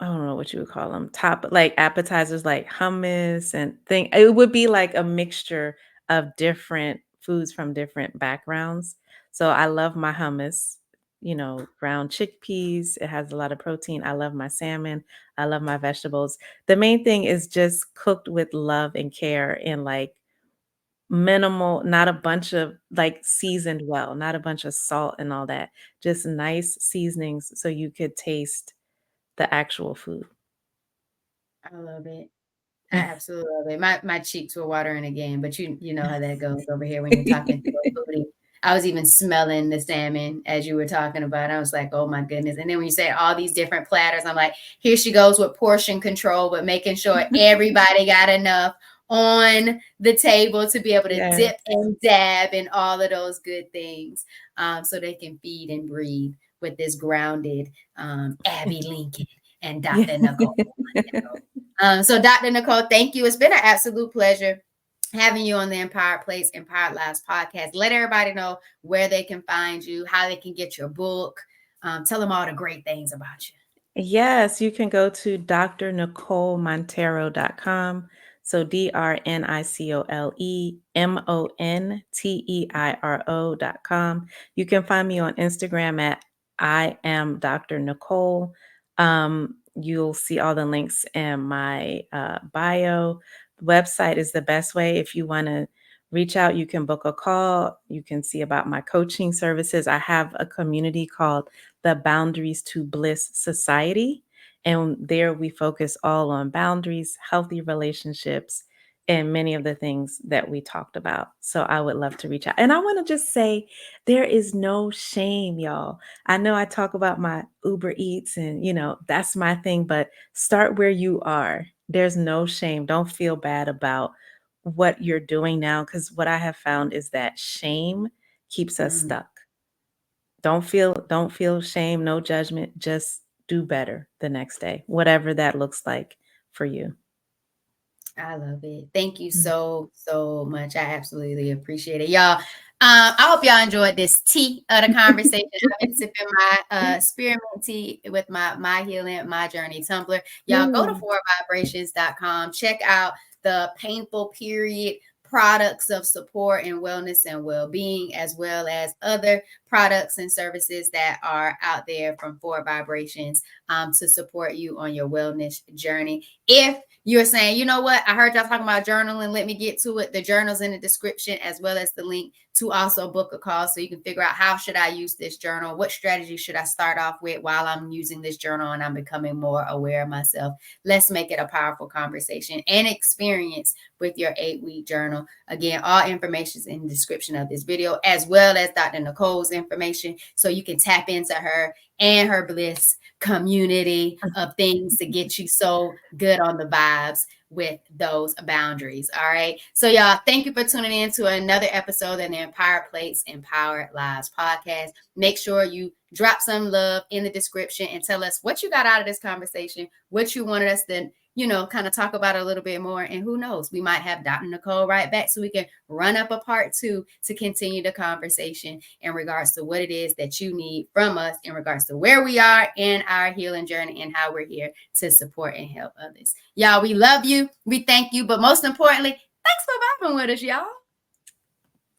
don't know what you would call them, top like appetizers like hummus and thing. It would be like a mixture of different foods from different backgrounds. So I love my hummus, ground chickpeas. It has a lot of protein. I love my salmon. I love my vegetables. The main thing is just cooked with love and care and like minimal, not a bunch of like seasoned well, not a bunch of salt and all that. Just nice seasonings so you could taste the actual food. I love it. I absolutely love it. My cheeks were watering again, but you know how that goes over here when you're talking to a foodie. I was even smelling the salmon as you were talking about. I was like, oh my goodness. And then when you say all these different platters, I'm like, here she goes with portion control, but making sure everybody got enough on the table to be able to Yes. dip and dab and all of those good things, so they can feed and breathe with this grounded Abby Lincoln and Dr. Nicole. So Dr. Nicole, thank you. It's been an absolute pleasure having you on the Empowered Plates, Empowered Lives podcast. Let everybody know where they can find you, how they can get your book. Tell them all the great things about you. Yes, you can go to drnicolemonteiro.com. So DrNicoleMonteiro.com. You can find me on Instagram at I am Dr. Nicole. You'll see all the links in my bio. Website is the best way. If you want to reach out, you can book a call. You can see about my coaching services. I have a community called the Boundaries to Bliss Society. And there we focus all on boundaries, healthy relationships, and many of the things that we talked about. So I would love to reach out. And I want to just say there is no shame, y'all. I know I talk about my Uber Eats and, that's my thing, but start where you are. There's no shame. Don't feel bad about what you're doing now, because what I have found is that shame keeps us stuck. Don't feel shame, no judgment. Just do better the next day, whatever that looks like for you. I love it. Thank you so much. I absolutely appreciate it, y'all. I hope y'all enjoyed this tea of the conversation. I've been sipping my spearmint tea with my healing, my journey tumbler. Y'all go to 4vibrations.com. Check out the painful period products of support and wellness and well-being, as well as other products and services that are out there from 4 Vibrations to support you on your wellness journey. If you're saying, you know what, I heard y'all talking about journaling, let me get to it. The journal's in the description, as well as the link to also book a call so you can figure out how should I use this journal, what strategy should I start off with while I'm using this journal and I'm becoming more aware of myself. Let's make it a powerful conversation and experience with your 8-week journal. Again, all information is in the description of this video, as well as Dr. Nicole's information, so you can tap into her and her bliss community of things to get you so good on the vibes with those boundaries. All right. So y'all, thank you for tuning in to another episode of the Empowered Plates, Empowered Lives podcast. Make sure you drop some love in the description and tell us what you got out of this conversation, what you wanted us to, kind of talk about a little bit more. And who knows, we might have Dr. Nicole right back so we can run up a part 2 to continue the conversation in regards to what it is that you need from us in regards to where we are in our healing journey and how we're here to support and help others. Y'all, we love you. We thank you. But most importantly, thanks for vibing with us, y'all.